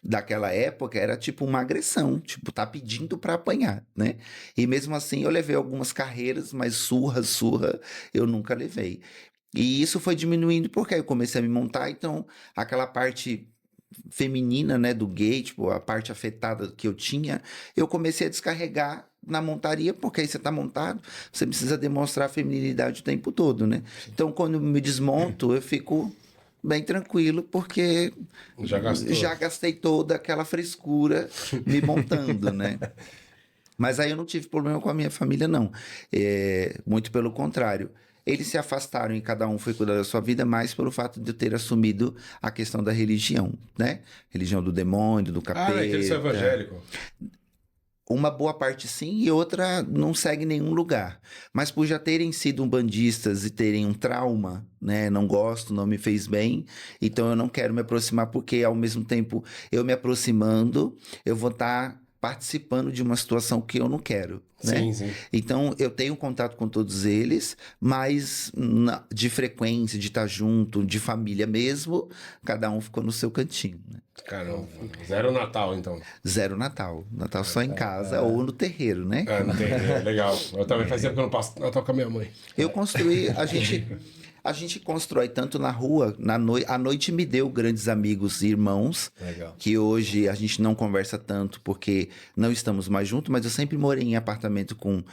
daquela época, era tipo uma agressão, tipo, tá pedindo para apanhar, né? E mesmo assim, eu levei algumas carreiras, mas surra, eu nunca levei. E isso foi diminuindo porque aí eu comecei a me montar, então aquela parte feminina, né, do gay, tipo, a parte afetada que eu tinha, eu comecei a descarregar na montaria, porque aí você tá montado, você precisa demonstrar a feminilidade o tempo todo, né? Então, quando eu me desmonto, eu fico bem tranquilo, porque já gastei toda aquela frescura me montando, né? Mas aí eu não tive problema com a minha família, não. Muito pelo contrário. Eles se afastaram e cada um foi cuidar da sua vida mais pelo fato de eu ter assumido a questão da religião, né? Religião do demônio, do capeta. Ah, é que eles são evangélicos. Uma boa parte sim e outra não segue nenhum lugar. Mas por já terem sido umbandistas e terem um trauma, né? Não gosto, não me fez bem. Então eu não quero me aproximar porque ao mesmo tempo eu me aproximando, eu vou estar participando de uma situação que eu não quero, né? Sim, sim. Então, eu tenho contato com todos eles, mas de frequência, de estar junto, de família mesmo, cada um ficou no seu cantinho, né? Caramba. Zero Natal, então. Zero Natal. Natal só em casa ou no terreiro, né? Não tem. Legal. Eu também fazia porque eu não passo Natal com a minha mãe. Eu construí, a gente constrói tanto na rua, à noite me deu grandes amigos e irmãos, Legal. que hoje a gente não conversa tanto porque não estamos mais juntos, mas eu sempre morei em apartamento com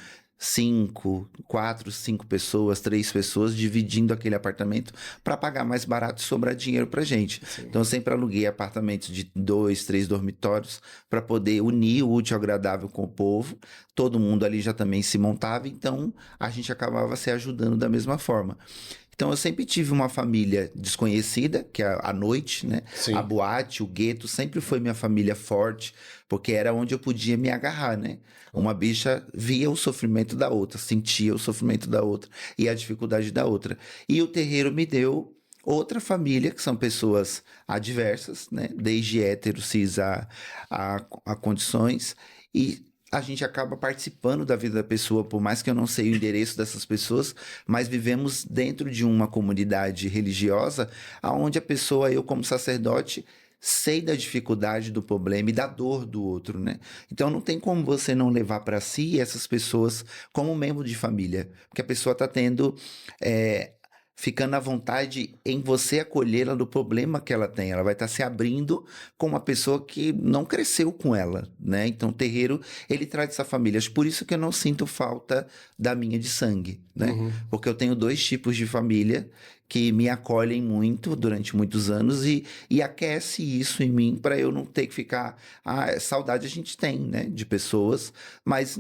quatro, cinco pessoas, 3 pessoas dividindo aquele apartamento para pagar mais barato e sobrar dinheiro pra gente. Então eu sempre aluguei apartamentos de 2, 3 dormitórios para poder unir o útil ao agradável com o povo. Todo mundo ali já também se montava, então a gente acabava se ajudando da mesma forma. Então eu sempre tive uma família desconhecida, que é a noite, né? Sim. A boate, o gueto, sempre foi minha família forte, porque era onde eu podia me agarrar, né? Uma bicha via o sofrimento da outra, sentia o sofrimento da outra e a dificuldade da outra. E o terreiro me deu outra família, que são pessoas adversas, né? Desde hétero, cis a condições, e a gente acaba participando da vida da pessoa, por mais que eu não sei o endereço dessas pessoas, mas vivemos dentro de uma comunidade religiosa, onde a pessoa, eu como sacerdote, sei da dificuldade do problema e da dor do outro, né? Então não tem como você não levar para si essas pessoas como membro de família, porque a pessoa está tendo ficando à vontade em você acolhê-la do problema que ela tem. Ela vai estar se abrindo com uma pessoa que não cresceu com ela, né? Então o terreiro, ele traz essa família. Por isso que eu não sinto falta da minha de sangue, né? Porque eu tenho 2 tipos de família que me acolhem muito durante muitos anos e aquece isso em mim para eu não ter que ficar... saudade a gente tem, né? De pessoas, mas...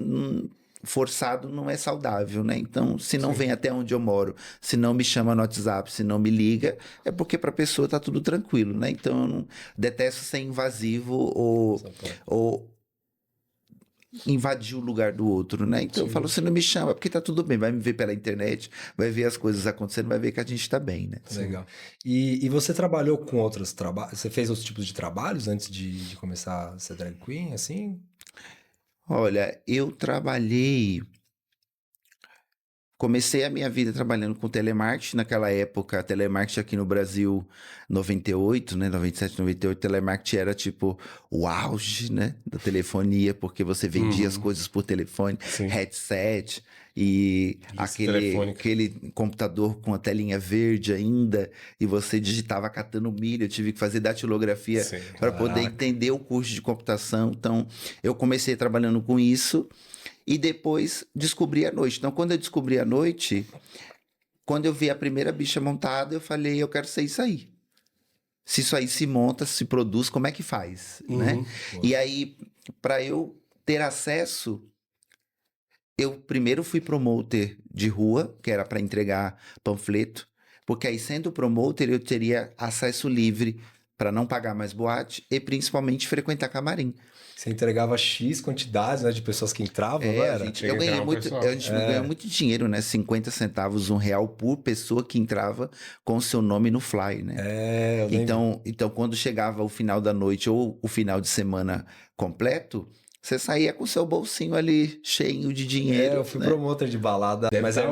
forçado não é saudável, né? Então, se não vem até onde eu moro, se não me chama no WhatsApp, se não me liga, é porque para a pessoa tá tudo tranquilo, né? Então, eu não detesto ser invasivo ou invadir o lugar do outro, né? Então, eu falo, você não me chama, porque tá tudo bem, vai me ver pela internet, vai ver as coisas acontecendo, vai ver que a gente tá bem, né? Legal. E você trabalhou com outros trabalhos? Você fez outros tipos de trabalhos antes de começar a ser drag queen, assim? Olha, eu trabalhei... Comecei a minha vida trabalhando com telemarketing. Naquela época, telemarketing aqui no Brasil, 98, né? 97, 98, telemarketing era tipo o auge, né? Da telefonia, porque você vendia as coisas por telefone, headset e aquele computador com a telinha verde ainda, e você digitava catando milho. Eu tive que fazer datilografia para poder entender o curso de computação. Então, eu comecei trabalhando com isso. E depois descobri a noite. Então, quando eu descobri a noite, quando eu vi a primeira bicha montada, eu falei, eu quero ser isso aí. Se isso aí se monta, se produz, como é que faz, né? E aí, para eu ter acesso, eu primeiro fui promoter de rua, que era para entregar panfleto, porque aí, sendo promoter, eu teria acesso livre para não pagar mais boate e principalmente frequentar camarim. Você entregava X quantidades, né, de pessoas que entravam, não era? A gente ganhou muito dinheiro, né? 50 centavos, R$1 por pessoa que entrava com o seu nome no fly, né? Eu lembro. Então, quando chegava o final da noite ou o final de semana completo, você saía com o seu bolsinho ali cheio de dinheiro. Eu fui né? promotor de balada. Mas é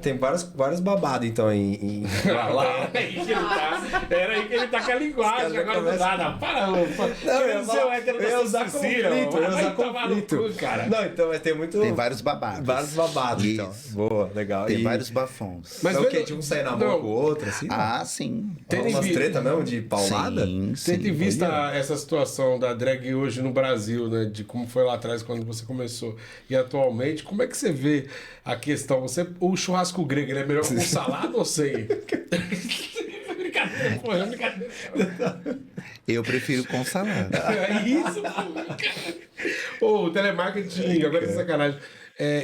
tem vários babados, então, em balada. Era aí que ele tá com a linguagem. Agora não dá, não. Para, Eu ia usar conflito. Cara. Não, então, mas tem muito... Tem vários babados. Vários babados, Isso. então. Boa, legal. Tem vários bafões. Mas o quê? Tipo, um sair na mão com o outro, assim? Sim. Tem umas treta mesmo de paulada? Sim. Tendo em vista essa situação da drag hoje no Brasil, né? De como foi lá atrás quando você começou e atualmente, como é que você vê a questão? O churrasco grego, ele é melhor com salada ou sem? Brincadeira, porra, brincadeira. Eu prefiro com salada. É isso, pô. O telemarketing, agora é sacanagem.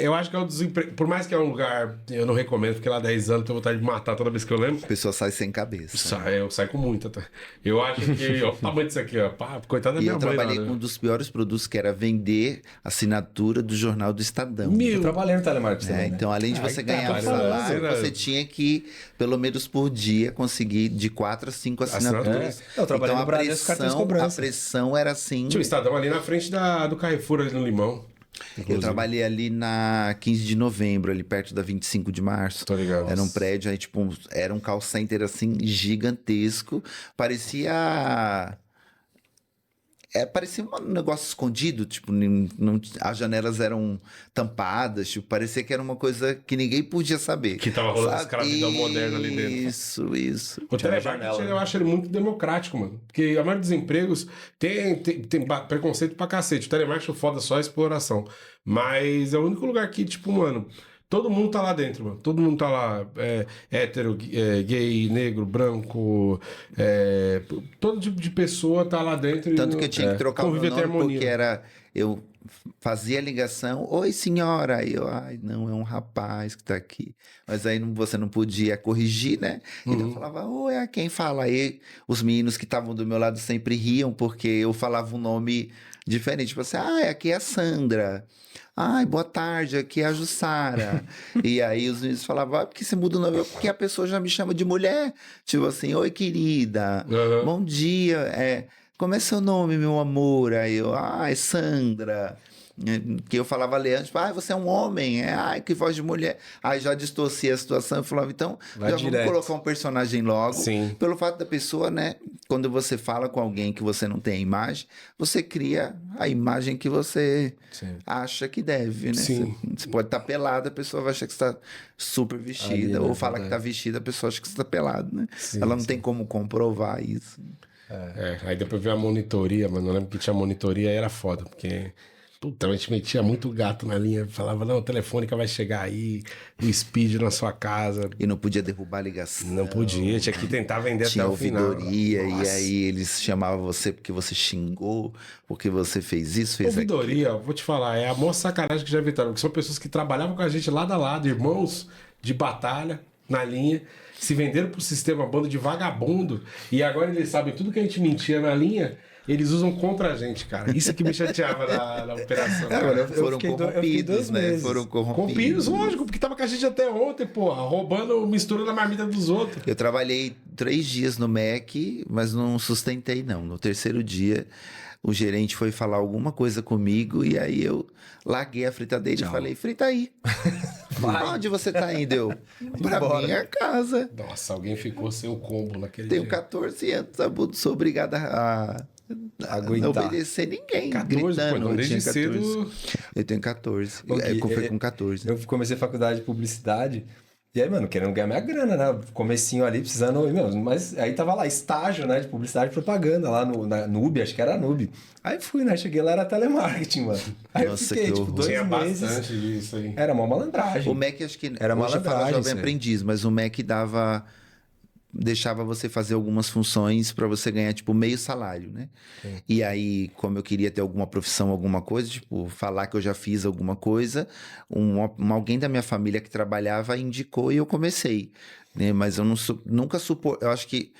Eu acho que é um dos por mais que é um lugar, eu não recomendo, porque lá há 10 anos eu tenho vontade de matar toda vez que eu lembro. A pessoa sai sem cabeça. Eu saio com muita, tá? Eu acho que, ó, o tamanho disso aqui, ó, pá, coitada da E minha eu mãe. trabalhei lá, né? com um dos piores produtos, que era vender assinatura do jornal do Estadão. Eu trabalhei no telemarketing também, né? Então, além de você ganhar um falando, salário, né? você tinha que, pelo menos por dia, conseguir de 4 a 5 assinaturas. Eu trabalhei Então, no Bradesco cartões de cobrança. a pressão era assim. Tinha o Estadão ali na frente do Carrefour, ali no Limão. Eu trabalhei ali na 15 de novembro, ali perto da 25 de março. Tô ligado. Era um prédio, aí, tipo, era um call center, assim, gigantesco. Parecia... parecia um negócio escondido, tipo, as janelas eram tampadas, tipo, parecia que era uma coisa que ninguém podia saber. Que tava rolando sabe? escravidão moderna ali dentro. Isso. O telemarketing, eu acho ele muito democrático, mano. Porque a maioria dos empregos tem preconceito pra cacete. O telemarketing é foda só a exploração. Mas é o único lugar que, tipo, mano, todo mundo tá lá dentro, mano. Todo mundo tá lá. Hétero, gay, negro, branco. Todo tipo de pessoa tá lá dentro. Tanto que eu tinha que trocar o meu convive até nome harmonia. porque era... Eu fazia a ligação, oi senhora, aí eu, ai não, é um rapaz que tá aqui, mas aí você não podia corrigir, né? Então eu falava, oi, é quem fala? Aí os meninos que estavam do meu lado sempre riam, porque eu falava um nome diferente, tipo assim, aqui é a Sandra, ai, boa tarde, aqui é a Jussara. E aí os meninos falavam, por que você muda o nome? Porque a pessoa já me chama de mulher, tipo assim, oi querida, bom dia, como é seu nome, meu amor? Aí eu, é Sandra. Que eu falava Leandro, tipo, você é um homem, que voz de mulher. Aí já distorcia a situação, eu falava, então, vamos colocar um personagem logo. Sim. Pelo fato da pessoa, né, quando você fala com alguém que você não tem a imagem, você cria a imagem que você acha que deve, né? Sim. Você pode estar pelado, a pessoa vai achar que você está super vestida, Ali, ou né, fala que está vestida, a pessoa acha que você está pelado, né? Ela não tem como comprovar isso. Aí depois veio a monitoria, mano. Eu lembro que tinha monitoria e era foda, porque. Puta, a gente metia muito gato na linha, falava, não, a telefônica vai chegar aí, o speed na sua casa. E não podia derrubar a ligação. Não podia, tinha que tentar vender Tinha até o final. ouvidoria, e Nossa. aí eles chamavam você porque você xingou, porque você fez isso, fez aquilo. Ouvidoria, vou te falar, é a maior sacanagem que já evitaram, porque são pessoas que trabalhavam com a gente lado a lado, irmãos de batalha na linha, se venderam pro sistema, bando de vagabundo, e agora eles sabem tudo que a gente mentia na linha, eles usam contra a gente, cara. Isso que me chateava na operação. Cara. Foram corrompidos, né? Foram Corrompidos, lógico, porque tava com a gente até ontem, porra, roubando, misturando a marmita dos outros. Eu trabalhei 3 dias no Mac, mas não sustentei, não. No terceiro dia, o gerente foi falar alguma coisa comigo e aí eu larguei a fritadeira e falei, frita aí. Onde você tá indo? Eu, pra minha casa. Nossa, alguém ficou sem o combo naquele Tenho dia. 14 anos, sou obrigado a não obedecer ninguém. 14, gritando. pô, então desde cedo... Eu tenho 14. Gui, Foi com 14. Eu comecei a faculdade de publicidade. E aí, mano, querendo ganhar minha grana, né? Comecinho ali, precisando... Mas aí tava lá, estágio, né? De publicidade e propaganda lá na Nube, acho que era a Nube. Aí fui, né? Cheguei lá, era telemarketing, mano. Aí Nossa, eu fiquei, que tipo, horror. 2 Tinha meses. bastante disso aí. Era uma malandragem. O Mac, acho que Era hoje fala malandragem, jovem isso aí. aprendiz, mas o Mac deixava você fazer algumas funções para você ganhar, tipo, meio salário, né? E aí, como eu queria ter alguma profissão, alguma coisa, tipo, falar que eu já fiz alguma coisa, alguém da minha família que trabalhava indicou e eu comecei, né? Mas eu nunca suporto, eu acho que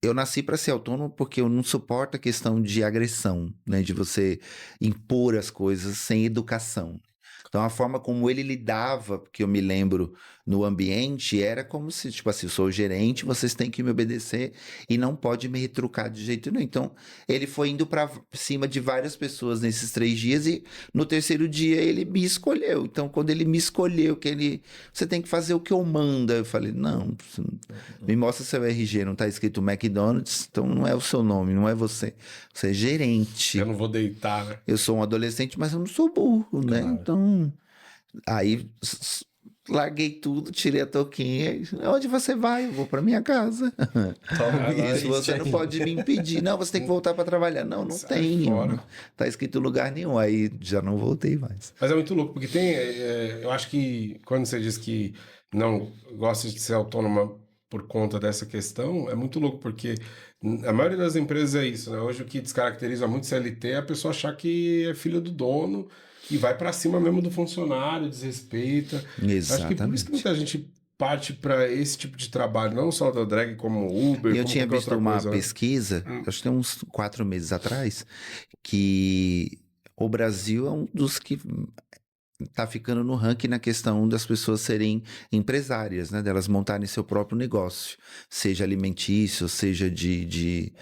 eu nasci para ser autônomo porque eu não suporto a questão de agressão, né? De você impor as coisas sem educação. Então, a forma como ele lidava, porque eu me lembro no ambiente, era como se, tipo assim, eu sou o gerente, vocês têm que me obedecer e não pode me retrucar de jeito nenhum. Então, ele foi indo para cima de várias pessoas nesses 3 dias e no terceiro dia ele me escolheu. Então, quando ele me escolheu, você tem que fazer o que eu mando. Eu falei, não, me mostra seu RG, não tá escrito McDonald's, então não é o seu nome, não é você. Você é gerente. Eu não vou deitar, né? Eu sou um adolescente, mas eu não sou burro, né? Então, aí larguei tudo, tirei a touquinha. Onde você vai? Eu vou para minha casa. Isso você não pode me impedir. Não, você tem que voltar para trabalhar. Não tem. fora. Tá escrito em lugar nenhum. Aí já não voltei mais. Mas é muito louco, porque eu acho que quando você diz que não gosta de ser autônoma por conta dessa questão, é muito louco, porque a maioria das empresas é isso, né? Hoje o que descaracteriza muito CLT é a pessoa achar que é filho do dono e vai pra cima mesmo do funcionário, desrespeita. Acho que por isso que muita gente parte para esse tipo de trabalho, não só da drag, como Uber, Eu como tinha qualquer visto outra uma coisa, né? pesquisa, acho que tem uns 4 meses atrás, que o Brasil é um dos que tá ficando no ranking na questão das pessoas serem empresárias, né? Delas montarem seu próprio negócio, seja alimentício, seja de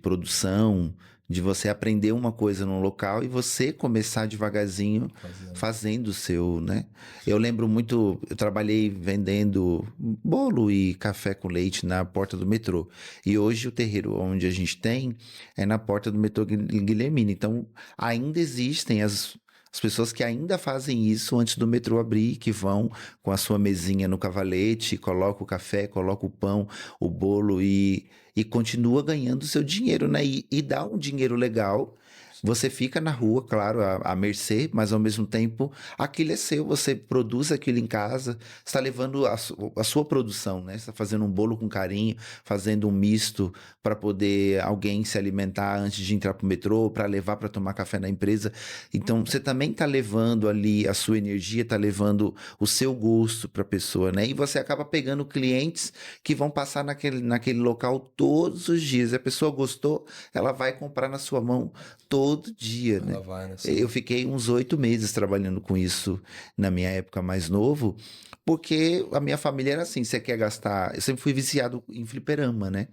produção. de você aprender uma coisa num local e você começar devagarzinho fazendo o seu, né? Eu lembro muito, eu trabalhei vendendo bolo e café com leite na porta do metrô. E hoje o terreiro onde a gente tem é na porta do metrô Guilhermina. Então, ainda existem as pessoas que ainda fazem isso antes do metrô abrir, que vão com a sua mesinha no cavalete, coloca o café, coloca o pão, o bolo e continua ganhando seu dinheiro, né? E dá um dinheiro legal. Você fica na rua, claro, à mercê, mas ao mesmo tempo aquilo é seu, você produz aquilo em casa, está levando a sua produção, né? Está fazendo um bolo com carinho, fazendo um misto para poder alguém se alimentar antes de entrar para o metrô, para levar para tomar café na empresa. Então você também está levando ali a sua energia, está levando o seu gosto para a pessoa, né? E você acaba pegando clientes que vão passar naquele local todos os dias. A pessoa gostou, ela vai comprar na sua mão todo dia, né? Ela vai, né? Eu fiquei uns 8 meses trabalhando com isso na minha época mais novo, porque a minha família era assim, você quer gastar... Eu sempre fui viciado em fliperama, né?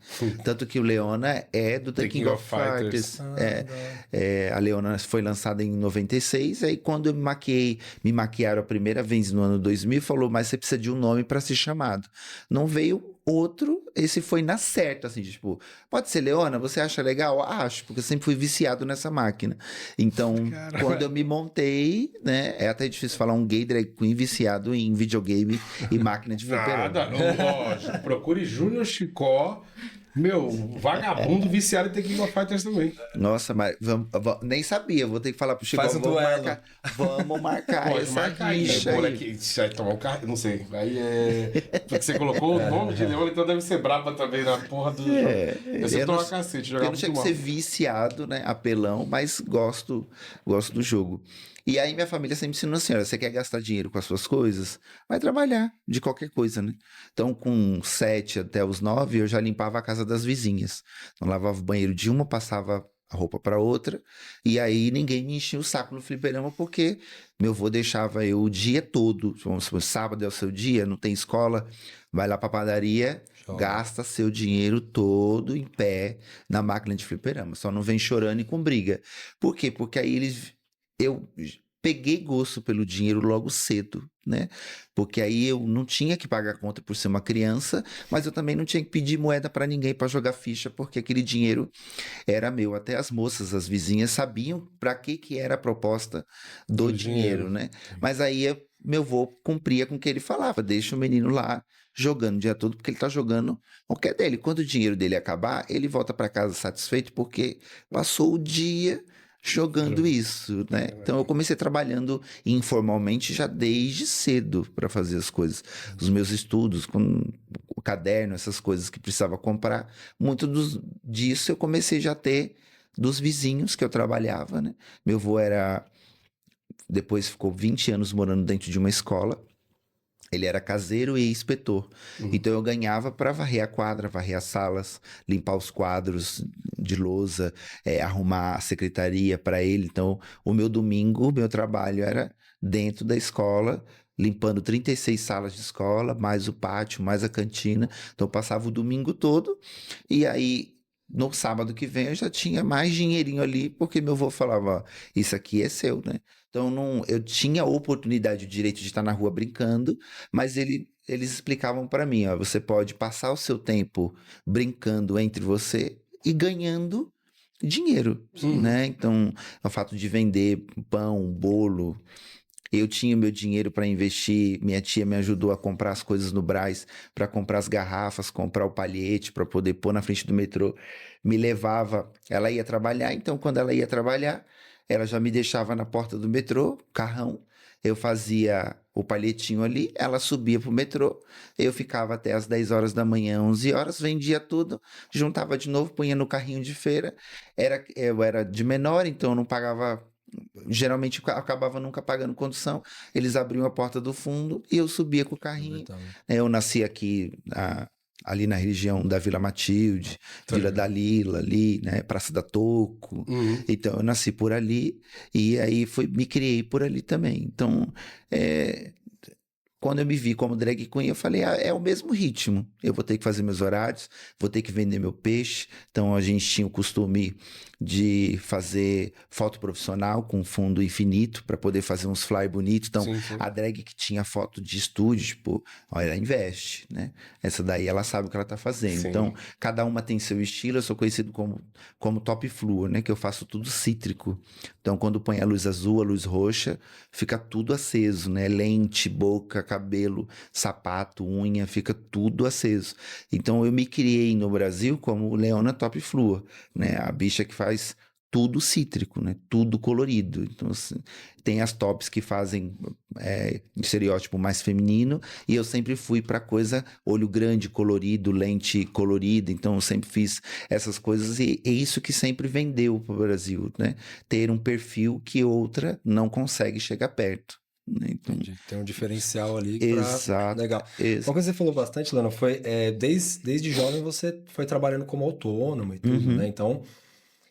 Tanto que o Leona é do The King of Fighters. A Leona foi lançada em 96, aí quando eu me maquiaram a primeira vez no ano 2000, falou, mas você precisa de um nome para ser chamado. Não veio outro, esse foi na certa, assim, tipo, pode ser Leona? Você acha legal? Acho, porque eu sempre fui viciado nessa máquina. Então, quando eu me montei, né, é até difícil falar um gay drag queen viciado em videogame e máquina de fliperama. Nada, lógico. Procure Júnior Chicó. Meu, vagabundo viciado em The King of Fighters também. Nossa, mas nem sabia, vou ter que falar pro Chico. Faz um duelo. Vamos marcar Pode essa marcar aí, rixa né? Bora aí. aqui. Você vai tomar um carro? Não sei. Aí é. Porque você colocou o nome de Leona, então deve ser braba também na porra do jogo. Eu sei tomar cacete, jogar Eu não chego a ser viciado, né? Apelão, mas gosto do jogo. E aí minha família sempre ensinou assim, olha, você quer gastar dinheiro com as suas coisas? Vai trabalhar de qualquer coisa, né? Então, com 7 até os 9, eu já limpava a casa das vizinhas. Então, lavava o banheiro de uma, passava a roupa para outra, e aí ninguém me enchia o saco no fliperama, porque meu avô deixava eu o dia todo, vamos supor, sábado é o seu dia, não tem escola, vai lá pra padaria, gasta seu dinheiro todo em pé na máquina de fliperama, só não vem chorando e com briga. Por quê? Porque aí eu peguei gosto pelo dinheiro logo cedo, né? Porque aí eu não tinha que pagar conta por ser uma criança, mas eu também não tinha que pedir moeda para ninguém para jogar ficha, porque aquele dinheiro era meu. Até as moças, as vizinhas sabiam para que era a proposta do dinheiro, né? Mas aí meu avô cumpria com o que ele falava, deixa o menino lá jogando o dia todo, porque ele tá jogando o que é dele. Quando o dinheiro dele acabar, ele volta para casa satisfeito, porque passou o dia jogando isso, né? Então eu comecei trabalhando informalmente já desde cedo para fazer as coisas. Os meus estudos, com o caderno, essas coisas que precisava comprar, muito disso eu comecei já a ter dos vizinhos que eu trabalhava, né? Meu avô depois ficou 20 anos morando dentro de uma escola. Ele era caseiro e inspetor. Então eu ganhava para varrer a quadra, varrer as salas, limpar os quadros de lousa, arrumar a secretaria para ele. Então o meu domingo, o meu trabalho era dentro da escola, limpando 36 salas de escola, mais o pátio, mais a cantina. Então eu passava o domingo todo e aí no sábado que vem eu já tinha mais dinheirinho ali, porque meu avô falava, ó, isso aqui é seu, né? Então, eu tinha a oportunidade, o direito de estar na rua brincando, mas eles explicavam para mim, ó, você pode passar o seu tempo brincando entre você e ganhando dinheiro, né? Então, o fato de vender pão, bolo, eu tinha meu dinheiro para investir, minha tia me ajudou a comprar as coisas no Brás, para comprar as garrafas, comprar o palhete, para poder pôr na frente do metrô, me levava, ela ia trabalhar, então quando ela ia trabalhar, ela já me deixava na porta do metrô, carrão, eu fazia o palhetinho ali, ela subia pro metrô, eu ficava até as 10 horas da manhã, 11 horas, vendia tudo, juntava de novo, punha no carrinho de feira, eu era de menor, então eu não pagava, geralmente eu acabava nunca pagando condução, eles abriam a porta do fundo e eu subia com o carrinho. Eu nasci aqui ali na região da Vila Matilde, Vila da Lila ali, né, Praça da Toco. Então eu nasci por ali e aí me criei por ali também. Então quando eu me vi como drag queen, eu falei, é o mesmo ritmo. Eu vou ter que fazer meus horários, vou ter que vender meu peixe. Então, a gente tinha o costume de fazer foto profissional com fundo infinito para poder fazer uns fly bonitos. Então, Sim, sim. a drag que tinha foto de estúdio, tipo, ó, ela investe, né? Essa daí, ela sabe o que ela tá fazendo. Sim. Então, cada uma tem seu estilo. Eu sou conhecido como top fluor, né? Que eu faço tudo cítrico. Então, quando põe a luz azul, a luz roxa, fica tudo aceso, né? Lente, boca, cabelo, sapato, unha, fica tudo aceso. Então, eu me criei no Brasil como Leona Top Fluor, né? A bicha que faz tudo cítrico, né? Tudo colorido. Então, assim, tem as tops que fazem estereótipo mais feminino, e eu sempre fui para coisa olho grande, colorido, lente colorida. Então, eu sempre fiz essas coisas, e é isso que sempre vendeu para o Brasil, né? Ter um perfil que outra não consegue chegar perto, né? Então, Entendi. Tem um diferencial ali exato. Legal. Uma coisa que você falou bastante, Lana, foi desde jovem você foi trabalhando como autônomo e tudo, Uhum. né? Então,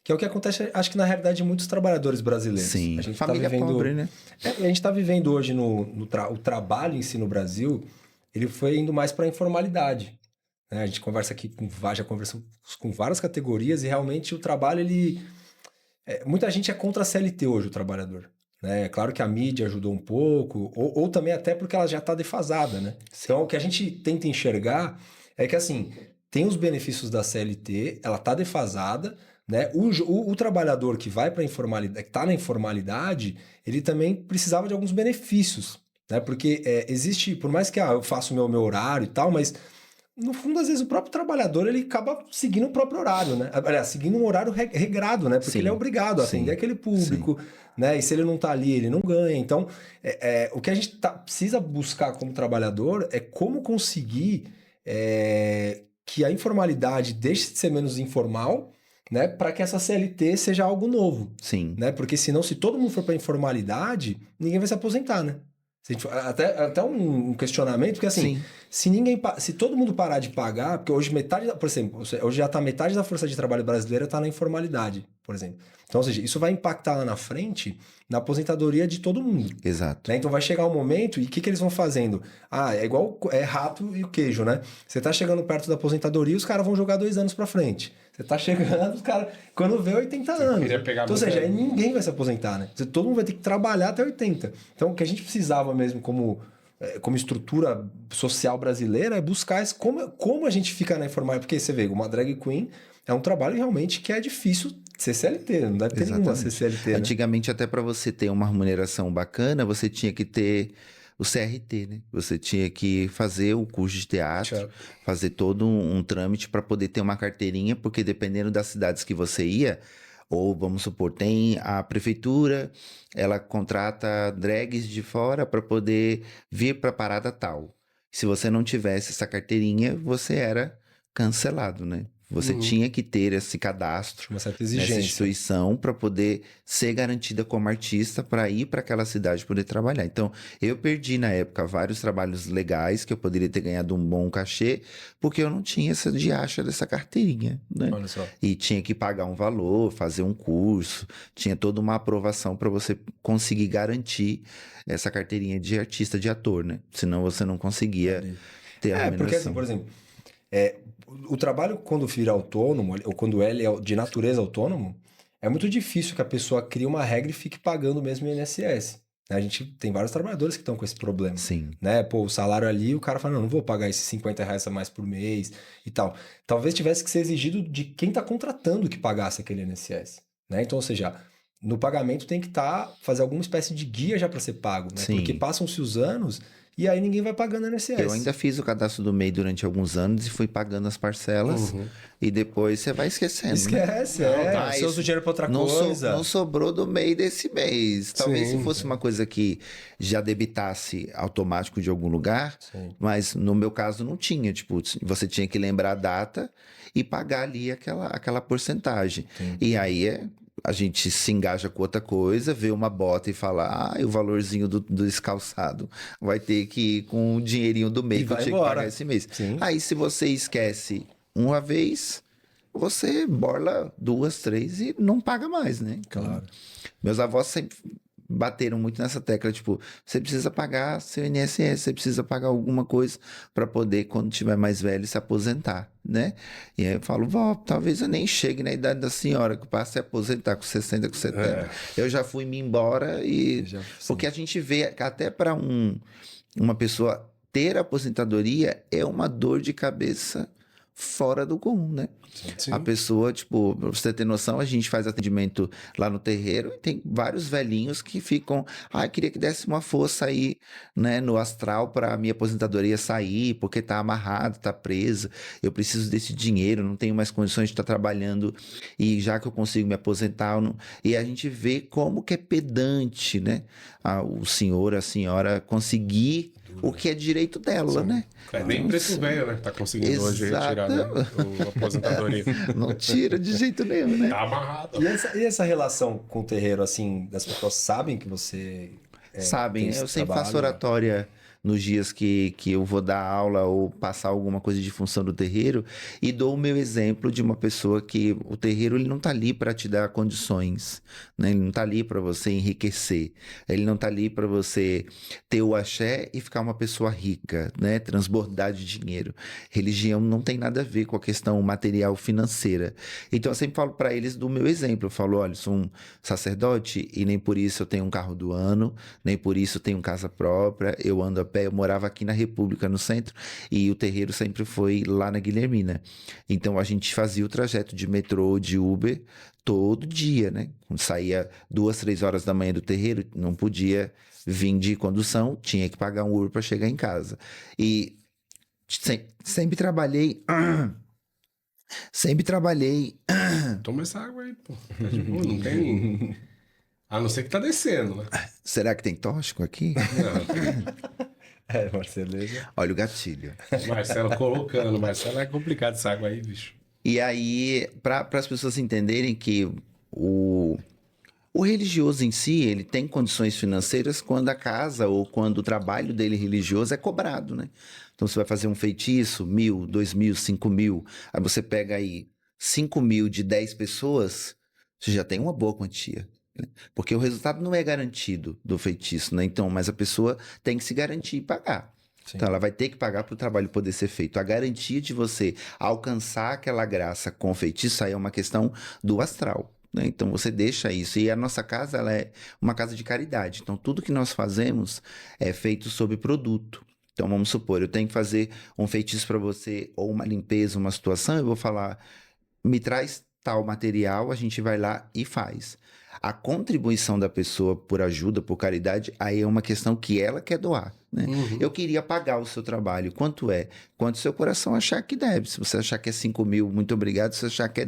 que é o que acontece, acho que na realidade de muitos trabalhadores brasileiros. Sim, A gente família tá vivendo, pobre, né? a gente está vivendo hoje o trabalho em si no Brasil, ele foi indo mais para a informalidade, né? A gente conversa aqui já conversamos com várias categorias, e realmente o trabalho, muita gente é contra a CLT hoje, o trabalhador. É claro que a mídia ajudou um pouco, ou também até porque ela já está defasada, né? Então, o que a gente tenta enxergar é que, assim, tem os benefícios da CLT, ela está defasada, né? O trabalhador que vai para a informalidade, que está na informalidade, ele também precisava de alguns benefícios, né? Porque existe, por mais que eu faça o meu horário e tal, mas no fundo, às vezes, o próprio trabalhador, ele acaba seguindo o próprio horário, né? Aliás, seguindo um horário regrado, né? Porque Sim, ele é obrigado a atender sim, aquele público, né? E se ele não tá ali, ele não ganha. Então, o que a gente precisa buscar como trabalhador é como conseguir que a informalidade deixe de ser menos informal, né? Para que essa CLT seja algo novo, Sim. né? Porque senão, se todo mundo for para informalidade, ninguém vai se aposentar, né? Até um questionamento, porque assim, Sim. se todo mundo parar de pagar, porque hoje por exemplo, hoje já está metade da força de trabalho brasileira está na informalidade, por exemplo. Então, ou seja, isso vai impactar lá na frente na aposentadoria de todo mundo. Exato. Né? Então vai chegar um momento, e o que eles vão fazendo? É igual rato e o queijo, né? Você tá chegando perto da aposentadoria, os caras vão jogar 2 anos para frente. Você tá chegando, os caras, quando vê, 80 anos. Então, ou seja, ninguém vai se aposentar, né? Todo mundo vai ter que trabalhar até 80. Então, o que a gente precisava mesmo como estrutura social brasileira é buscar como a gente fica na informalidade. Porque você vê, uma drag queen é um trabalho realmente que é difícil ser CLT, não deve ter nenhuma ser CLT, né? Antigamente, até para você ter uma remuneração bacana, você tinha que ter o CRT, né? Você tinha que fazer o curso de teatro, fazer todo um trâmite para poder ter uma carteirinha, porque dependendo das cidades que você ia, ou vamos supor, tem a prefeitura, ela contrata drags de fora para poder vir para a parada tal. Se você não tivesse essa carteirinha, você era cancelado, né? Você tinha que ter esse cadastro uma certa nessa exigência. instituição para poder ser garantida como artista para ir para aquela cidade poder trabalhar. Então, eu perdi na época vários trabalhos legais que eu poderia ter ganhado um bom cachê, porque eu não tinha essa diacha dessa carteirinha, né? Olha só. E tinha que pagar um valor, fazer um curso, tinha toda uma aprovação para você conseguir garantir essa carteirinha de artista, de ator, né? Senão você não conseguia ter a remuneração. Porque assim, por exemplo, o trabalho quando vira autônomo, ou quando ele é de natureza autônomo, é muito difícil que a pessoa crie uma regra e fique pagando mesmo o INSS. A gente tem vários trabalhadores que estão com esse problema. Sim. Né? Pô, o salário ali, o cara fala, não vou pagar esses R$50 a mais por mês e tal. Talvez tivesse que ser exigido de quem está contratando que pagasse aquele INSS. Né? Então, ou seja, no pagamento tem que fazer alguma espécie de guia já para ser pago. Né? Sim. Porque passam-se os anos e aí ninguém vai pagando INSS. Eu ainda fiz o cadastro do MEI durante alguns anos e fui pagando as parcelas. E depois você vai esquecendo. Esquece, né? Você usa o dinheiro para outra não coisa. Não sobrou do MEI desse mês. Talvez Sim, se fosse uma coisa que já debitasse automático de algum lugar, mas no meu caso não tinha. Tipo, você tinha que lembrar a data e pagar ali aquela porcentagem. E aí a gente se engaja com outra coisa, vê uma bota e fala, o valorzinho do descalçado vai ter que ir com o dinheirinho do mês que eu tinha que pagar esse mês. Sim. Aí se você esquece uma vez, você borla 2, 3 e não paga mais, né? Claro. Meus avós sempre bateram muito nessa tecla, tipo, você precisa pagar seu INSS, você precisa pagar alguma coisa para poder, quando tiver mais velho, se aposentar, né? E aí eu falo, vó, talvez eu nem chegue na idade da senhora, que passe a aposentar com 60, com 70. Eu já fui me embora e... Porque a gente vê, que até para uma pessoa ter aposentadoria é uma dor de cabeça fora do comum, né? Sim. A pessoa, tipo, pra você ter noção, a gente faz atendimento lá no terreiro e tem vários velhinhos que ficam, queria que desse uma força aí, né, no astral para minha aposentadoria sair, porque tá amarrado, tá preso, eu preciso desse dinheiro, não tenho mais condições de estar trabalhando e já que eu consigo me aposentar, e a gente vê como que é pedante, né, o senhor, a senhora conseguir o que é direito dela, né? Nem preto velho, né? Tá conseguindo hoje retirar, né? A aposentadoria. Não tira de jeito nenhum, né? Tá amarrado. E essa relação com o terreiro, assim, das pessoas sabem que você sabem, tem esse eu sempre trabalho? faço oratória nos dias que eu vou dar aula ou passar alguma coisa de função do terreiro e dou o meu exemplo de uma pessoa que o terreiro ele não tá ali para te dar condições, né? Ele não tá ali para você enriquecer, ele não tá ali para você ter o axé e ficar uma pessoa rica, né? Transbordar de dinheiro. Religião não tem nada a ver com a questão material financeira. Então eu sempre falo para eles do meu exemplo, eu falo, olha, eu sou um sacerdote e nem por isso eu tenho um carro do ano, nem por isso eu tenho casa própria, eu ando a pé, eu morava aqui na República, no centro, e o terreiro sempre foi lá na Guilhermina. Então a gente fazia o trajeto de metrô, de Uber, todo dia, né? Quando saía 2, 3 horas da manhã do terreiro, não podia vir de condução, tinha que pagar um Uber para chegar em casa. E sempre trabalhei... Sempre trabalhei... Toma essa água aí, pô. Tá de boa, não tem... A não ser que tá descendo, né? Será que tem tóxico aqui? Não. Marceleza. Olha o gatilho. Marcelo colocando. Marcelo é complicado essa água aí, bicho. E aí, para as pessoas entenderem que o religioso em si, ele tem condições financeiras quando a casa ou quando o trabalho dele religioso é cobrado, né? Então, você vai fazer um feitiço, 1.000, 2.000, 5.000, aí você pega aí 5.000 de 10 pessoas, você já tem uma boa quantia. Porque o resultado não é garantido do feitiço, né? Então, mas a pessoa tem que se garantir e pagar. Sim. Então, ela vai ter que pagar para o trabalho poder ser feito. A garantia de você alcançar aquela graça com o feitiço aí é uma questão do astral, né? Então, você deixa isso. E a nossa casa, ela é uma casa de caridade. Então, tudo que nós fazemos é feito sob produto. Então, vamos supor, eu tenho que fazer um feitiço para você, ou uma limpeza, uma situação, eu vou falar, me traz tal material, a gente vai lá e faz. A contribuição da pessoa por ajuda, por caridade, aí é uma questão que ela quer doar, né? Uhum. Eu queria pagar o seu trabalho. Quanto é? Quanto seu coração achar que deve. Se você achar que é 5.000, muito obrigado. Se você achar que é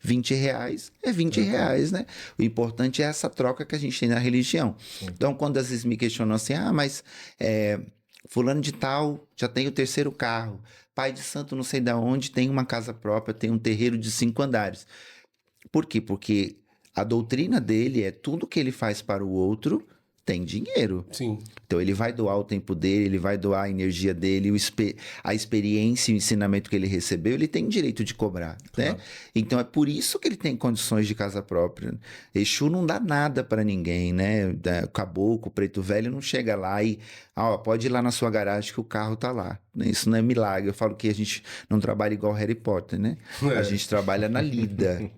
20 reais, é 20 reais, né? O importante é essa troca que a gente tem na religião. Sim. Então, quando às vezes me questionam assim, mas fulano de tal já tem o 3º carro. Pai de santo não sei de onde tem uma casa própria, tem um terreiro de 5 andares. Por quê? Porque a doutrina dele é tudo que ele faz para o outro tem dinheiro. Sim. Então ele vai doar o tempo dele, ele vai doar a energia dele, a experiência e o ensinamento que ele recebeu, ele tem direito de cobrar, claro, né? Então é por isso que ele tem condições de casa própria. Exu não dá nada para ninguém, né? Caboclo, preto velho não chega lá e pode ir lá na sua garagem que o carro tá lá. Isso não é milagre. Eu falo que a gente não trabalha igual Harry Potter, né? A gente trabalha na lida.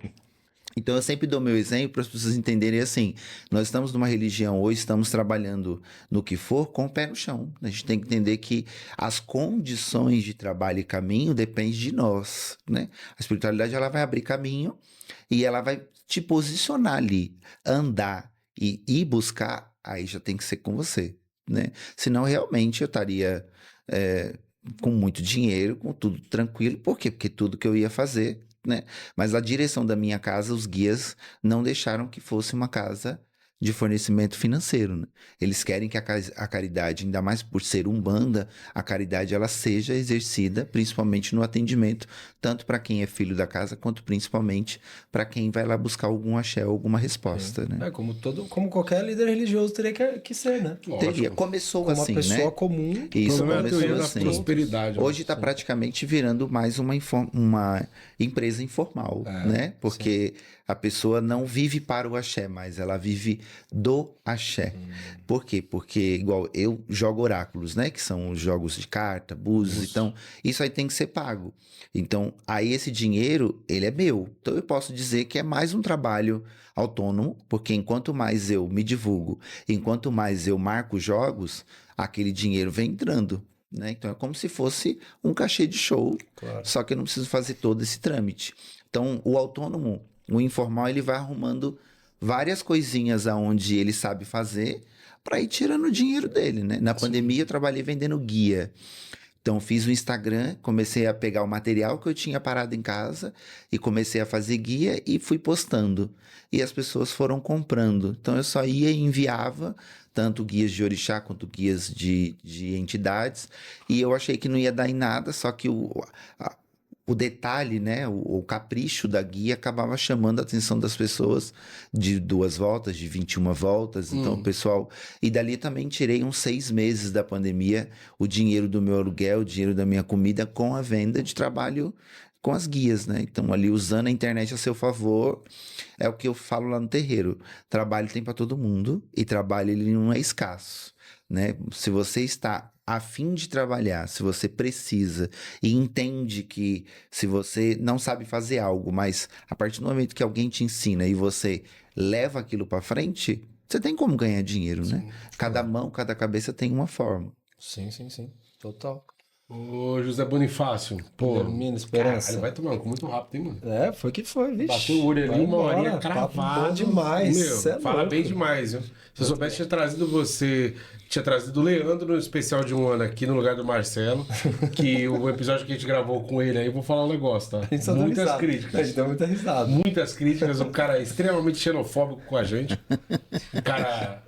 Então eu sempre dou meu exemplo para as pessoas entenderem assim, nós estamos numa religião hoje, estamos trabalhando no que for com o pé no chão. A gente tem que entender que as condições de trabalho e caminho dependem de nós, né? A espiritualidade ela vai abrir caminho e ela vai te posicionar ali, andar e ir buscar, aí já tem que ser com você, né? Senão realmente eu estaria com muito dinheiro, com tudo tranquilo. Por quê? Porque tudo que eu ia fazer, né? Mas a direção da minha casa, os guias não deixaram que fosse uma casa de fornecimento financeiro, né? Eles querem que a caridade, ainda mais por ser umbanda, a caridade ela seja exercida principalmente no atendimento, tanto para quem é filho da casa, quanto principalmente para quem vai lá buscar algum axé ou alguma resposta, né? Como qualquer líder religioso teria que ser, né? Teria. Começou como assim, uma pessoa né? comum. Isso começou começou assim. assim. Prosperidade. Hoje está praticamente virando mais uma empresa informal, né? Porque A pessoa não vive para o axé, mas ela vive do axé. Por quê? Porque, igual eu jogo oráculos, né? Que são os jogos de carta, búzios. Então, isso aí tem que ser pago. Então, aí esse dinheiro, ele é meu. Então, eu posso dizer que é mais um trabalho autônomo, porque enquanto mais eu me divulgo, enquanto mais eu marco jogos, aquele dinheiro vem entrando. Né? Então, é como se fosse um cachê de show, Claro. só que eu não preciso fazer todo esse trâmite. Então, o autônomo, o informal, ele vai arrumando várias coisinhas aonde ele sabe fazer para ir tirando o dinheiro dele, né? Na pandemia eu trabalhei vendendo guia. Então fiz o Instagram, comecei a pegar o material que eu tinha parado em casa e comecei a fazer guia e fui postando. E as pessoas foram comprando. Então eu só ia e enviava tanto guias de orixá quanto guias de entidades. E eu achei que não ia dar em nada, só que o detalhe, né, o capricho da guia acabava chamando a atenção das pessoas de 2 voltas, de 21 voltas. Então, o pessoal... E dali também tirei uns 6 meses da pandemia, o dinheiro do meu aluguel, o dinheiro da minha comida com a venda de trabalho com as guias, né? Então, ali usando a internet a seu favor, é o que eu falo lá no terreiro. Trabalho tem para todo mundo e trabalho ele não é escasso, né? Se você está a fim de trabalhar, se você precisa e entende que se você não sabe fazer algo, mas a partir do momento que alguém te ensina e você leva aquilo para frente, você tem como ganhar dinheiro, né? Cada mão, cada cabeça tem uma forma. Sim. Total. Ô, José Bonifácio, pô, Guilhermina, esperança. caralho, vai tomar um muito rápido, hein, mano? É, foi que foi, vixe. Bateu o olho ali, Vai uma embora, horinha papo cravado. bom demais. Meu, cê é fala louco. bem demais, viu? Se eu soubesse, tinha trazido você, tinha trazido o Leandro no especial de 1 ano aqui no lugar do Marcelo, que o episódio que a gente gravou com ele aí, eu vou falar um negócio, tá? A gente só deu Muitas risada. A críticas. gente deu muita risada. Muitas críticas, um cara extremamente xenofóbico com a gente. Um cara.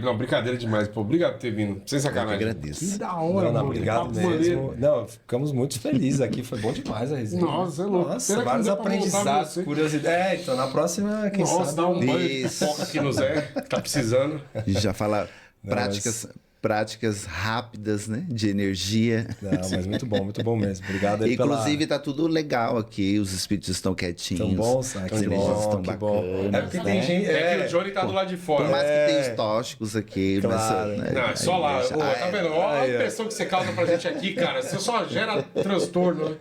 Não, brincadeira demais, pô. Obrigado por ter vindo. Sem sacanagem. Eu que agradeço. Que da hora, Não, mano. obrigado Papo mesmo. maneiro. Não, ficamos muito felizes aqui. Foi bom demais a resenha. Nossa, é louco. Nossa, Será que vários não dá pra voltar aprendizados, você? curiosidades. Então na próxima, quem Nossa, sabe... dá um banho de Isso. foca aqui no Zé. Tá precisando. E já falar Não, práticas rápidas, né? De energia. Não, mas muito bom mesmo. Obrigado aí Inclusive, tá tudo legal aqui. Os espíritos estão quietinhos. Tão bons, ah, as que energias bom, estão que bom. bacanas. É porque né? tem gente... É que o Johnny tá do lado de fora. Por mais que É. tenha os tóxicos aqui. Claro. Mas, Não, é só lá. Ô, tá vendo? Olha a Aí, ó. impressão que você causa pra gente aqui, cara. Você só gera transtorno, né?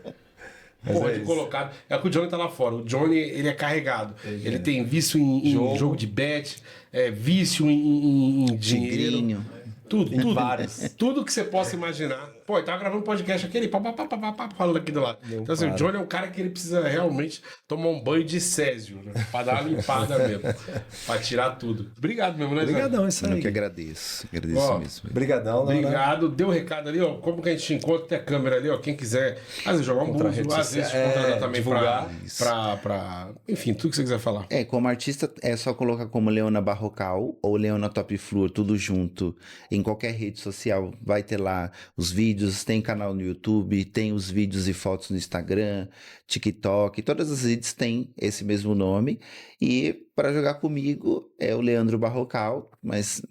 Porra, é de isso. colocado. É que o Johnny tá lá fora. O Johnny, ele é carregado. Ele tem vício em jogo de bet, vício em dinheiro. Tigrinho. Tudo. vários. Tudo que você possa imaginar. Pô, ele tava gravando podcast aqui, ele falando aqui do lado. Então, assim, o Johnny é um cara que ele precisa realmente tomar um banho de césio, né? Pra dar uma limpada mesmo. Pra tirar tudo. Obrigado mesmo, né, Zé? Obrigadão, isso Eu aí. que agradeço. Agradeço Ó, mesmo. Obrigadão, né? Obrigado. Deu o recado ali, ó. Como que a gente te encontra? Tem a câmera ali, ó. Quem quiser, às vezes jogar um Contra a búzio, rede às vezes social, contratar também divulgar. pra... Enfim, tudo que você quiser falar. Como artista, é só colocar como Leona Barrocal ou Leona Top Flor, tudo junto, em qualquer rede social. Vai ter lá os vídeos, tem canal no YouTube, tem os vídeos e fotos no Instagram, TikTok, todas as redes têm esse mesmo nome. E para jogar comigo é o Leandro Barrocal, mas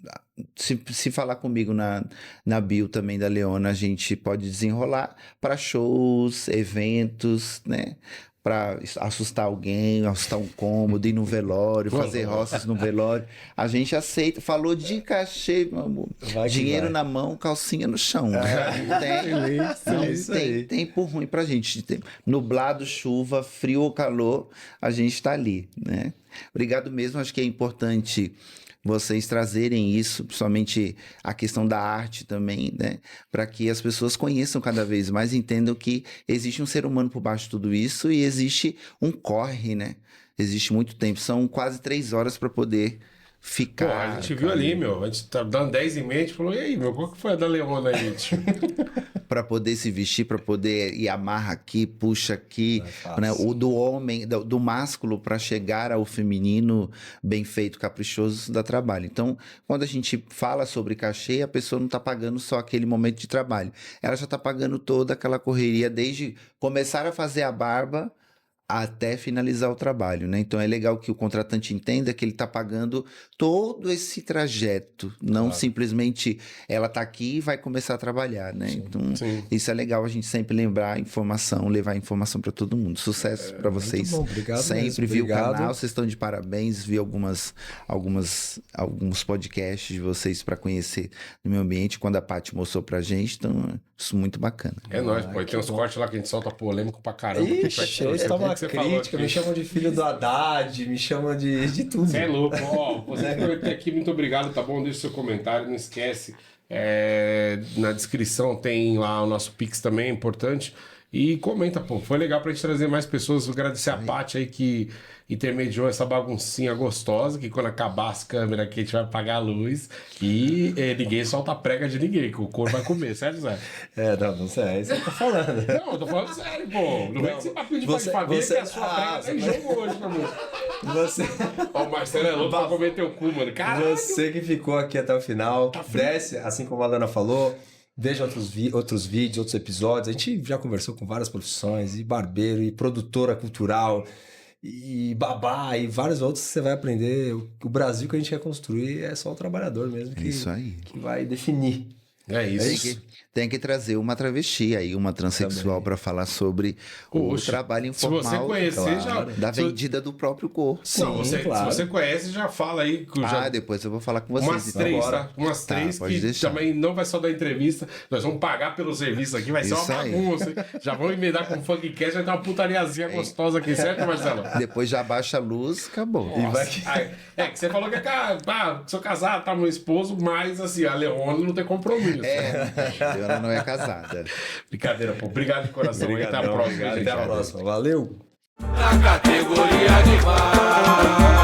se falar comigo na bio também da Leona, a gente pode desenrolar para shows, eventos, né? Para assustar alguém, assustar um cômodo, ir no velório, fazer roças no velório. A gente aceita. Falou de cachê, meu amor. Vai que Dinheiro vai. na mão, calcinha no chão. Tem por ruim pra gente. Nublado, chuva, frio ou calor, a gente tá ali, né? Obrigado mesmo. Acho que é importante vocês trazerem isso, principalmente a questão da arte também, né? Para que as pessoas conheçam cada vez mais, entendam que existe um ser humano por baixo de tudo isso e existe um corre, né? Existe muito tempo, são quase 3 horas para poder Pô, ficar. a gente viu ali, meu. A gente tá dando 10h30, a gente falou, e aí, meu, qual que foi a da Leona aí, tio? Para poder se vestir, para poder ir amarra aqui, puxa aqui, Não é fácil. né? O do homem, do másculo para chegar ao feminino bem feito, caprichoso, dá trabalho. Então, quando a gente fala sobre cachê, a pessoa não está pagando só aquele momento de trabalho. Ela já está pagando toda aquela correria desde começar a fazer a barba até finalizar o trabalho, né? Então é legal que o contratante entenda que ele está pagando todo esse trajeto, não simplesmente ela está aqui e vai começar a trabalhar, né? Então isso é legal a gente sempre lembrar a informação, levar a informação para todo mundo. Sucesso para vocês. Muito bom, obrigado sempre mesmo, vi obrigado. o canal, vocês estão de parabéns, vi alguns podcasts de vocês para conhecer no meu ambiente quando a Paty mostrou pra gente, então isso é muito bacana. É nóis, pô. E tem uns cortes lá que a gente solta polêmico pra caramba. Ixi, eles tomam uma crítica, me chamam de filho do Haddad, me chamam de tudo. Você é louco, ó. Você que veio aqui, muito obrigado, tá bom? Deixa o seu comentário, não esquece. Na descrição tem lá o nosso Pix também, é importante. E comenta, pô. Foi legal pra gente trazer mais pessoas. Vou agradecer a Paty aí que intermediou essa baguncinha gostosa, que quando acabar as câmeras aqui a gente vai apagar a luz e ninguém solta a prega de ninguém, que o couro vai comer, certo, Zé? Não sei, é isso que eu tô falando. Não, eu tô falando sério, pô. Não vem com esse papinho de pai de família que a sua prega tá em jogo hoje, meu amor. Você... Ó, o Marcelo é louco pra comer teu cu, mano. Caralho! Você que ficou aqui até o final, desce, assim como a Lana falou, veja outros vídeos, outros episódios. A gente já conversou com várias profissões, e barbeiro, e produtora cultural, e babá, e vários outros que você vai aprender. O Brasil que a gente quer construir é só o trabalhador mesmo que, Isso aí. que vai definir. É isso. Tem que trazer uma travesti aí, uma transexual para falar sobre o trabalho informal. Se você conhecer, já... Da vendida do próprio corpo. Não, se você conhece, já fala aí. Depois eu vou falar com vocês. Umas três, tá? Umas três que deixar. Também não vai só dar entrevista. Nós vamos pagar pelo serviço aqui, vai ser uma bagunça. Hein? Já vamos emendar com o Funkcast, vai ter uma putariazinha gostosa aqui, certo, Marcelo? Depois já baixa a luz, acabou. Que você falou que sou casado, tá meu esposo, mas assim, a Leona não tem compromisso. Ela não é casada. Brincadeira, pô. Obrigado de coração. Obrigado, até a próxima, gente. Até a próxima. Valeu! Na categoria de bar.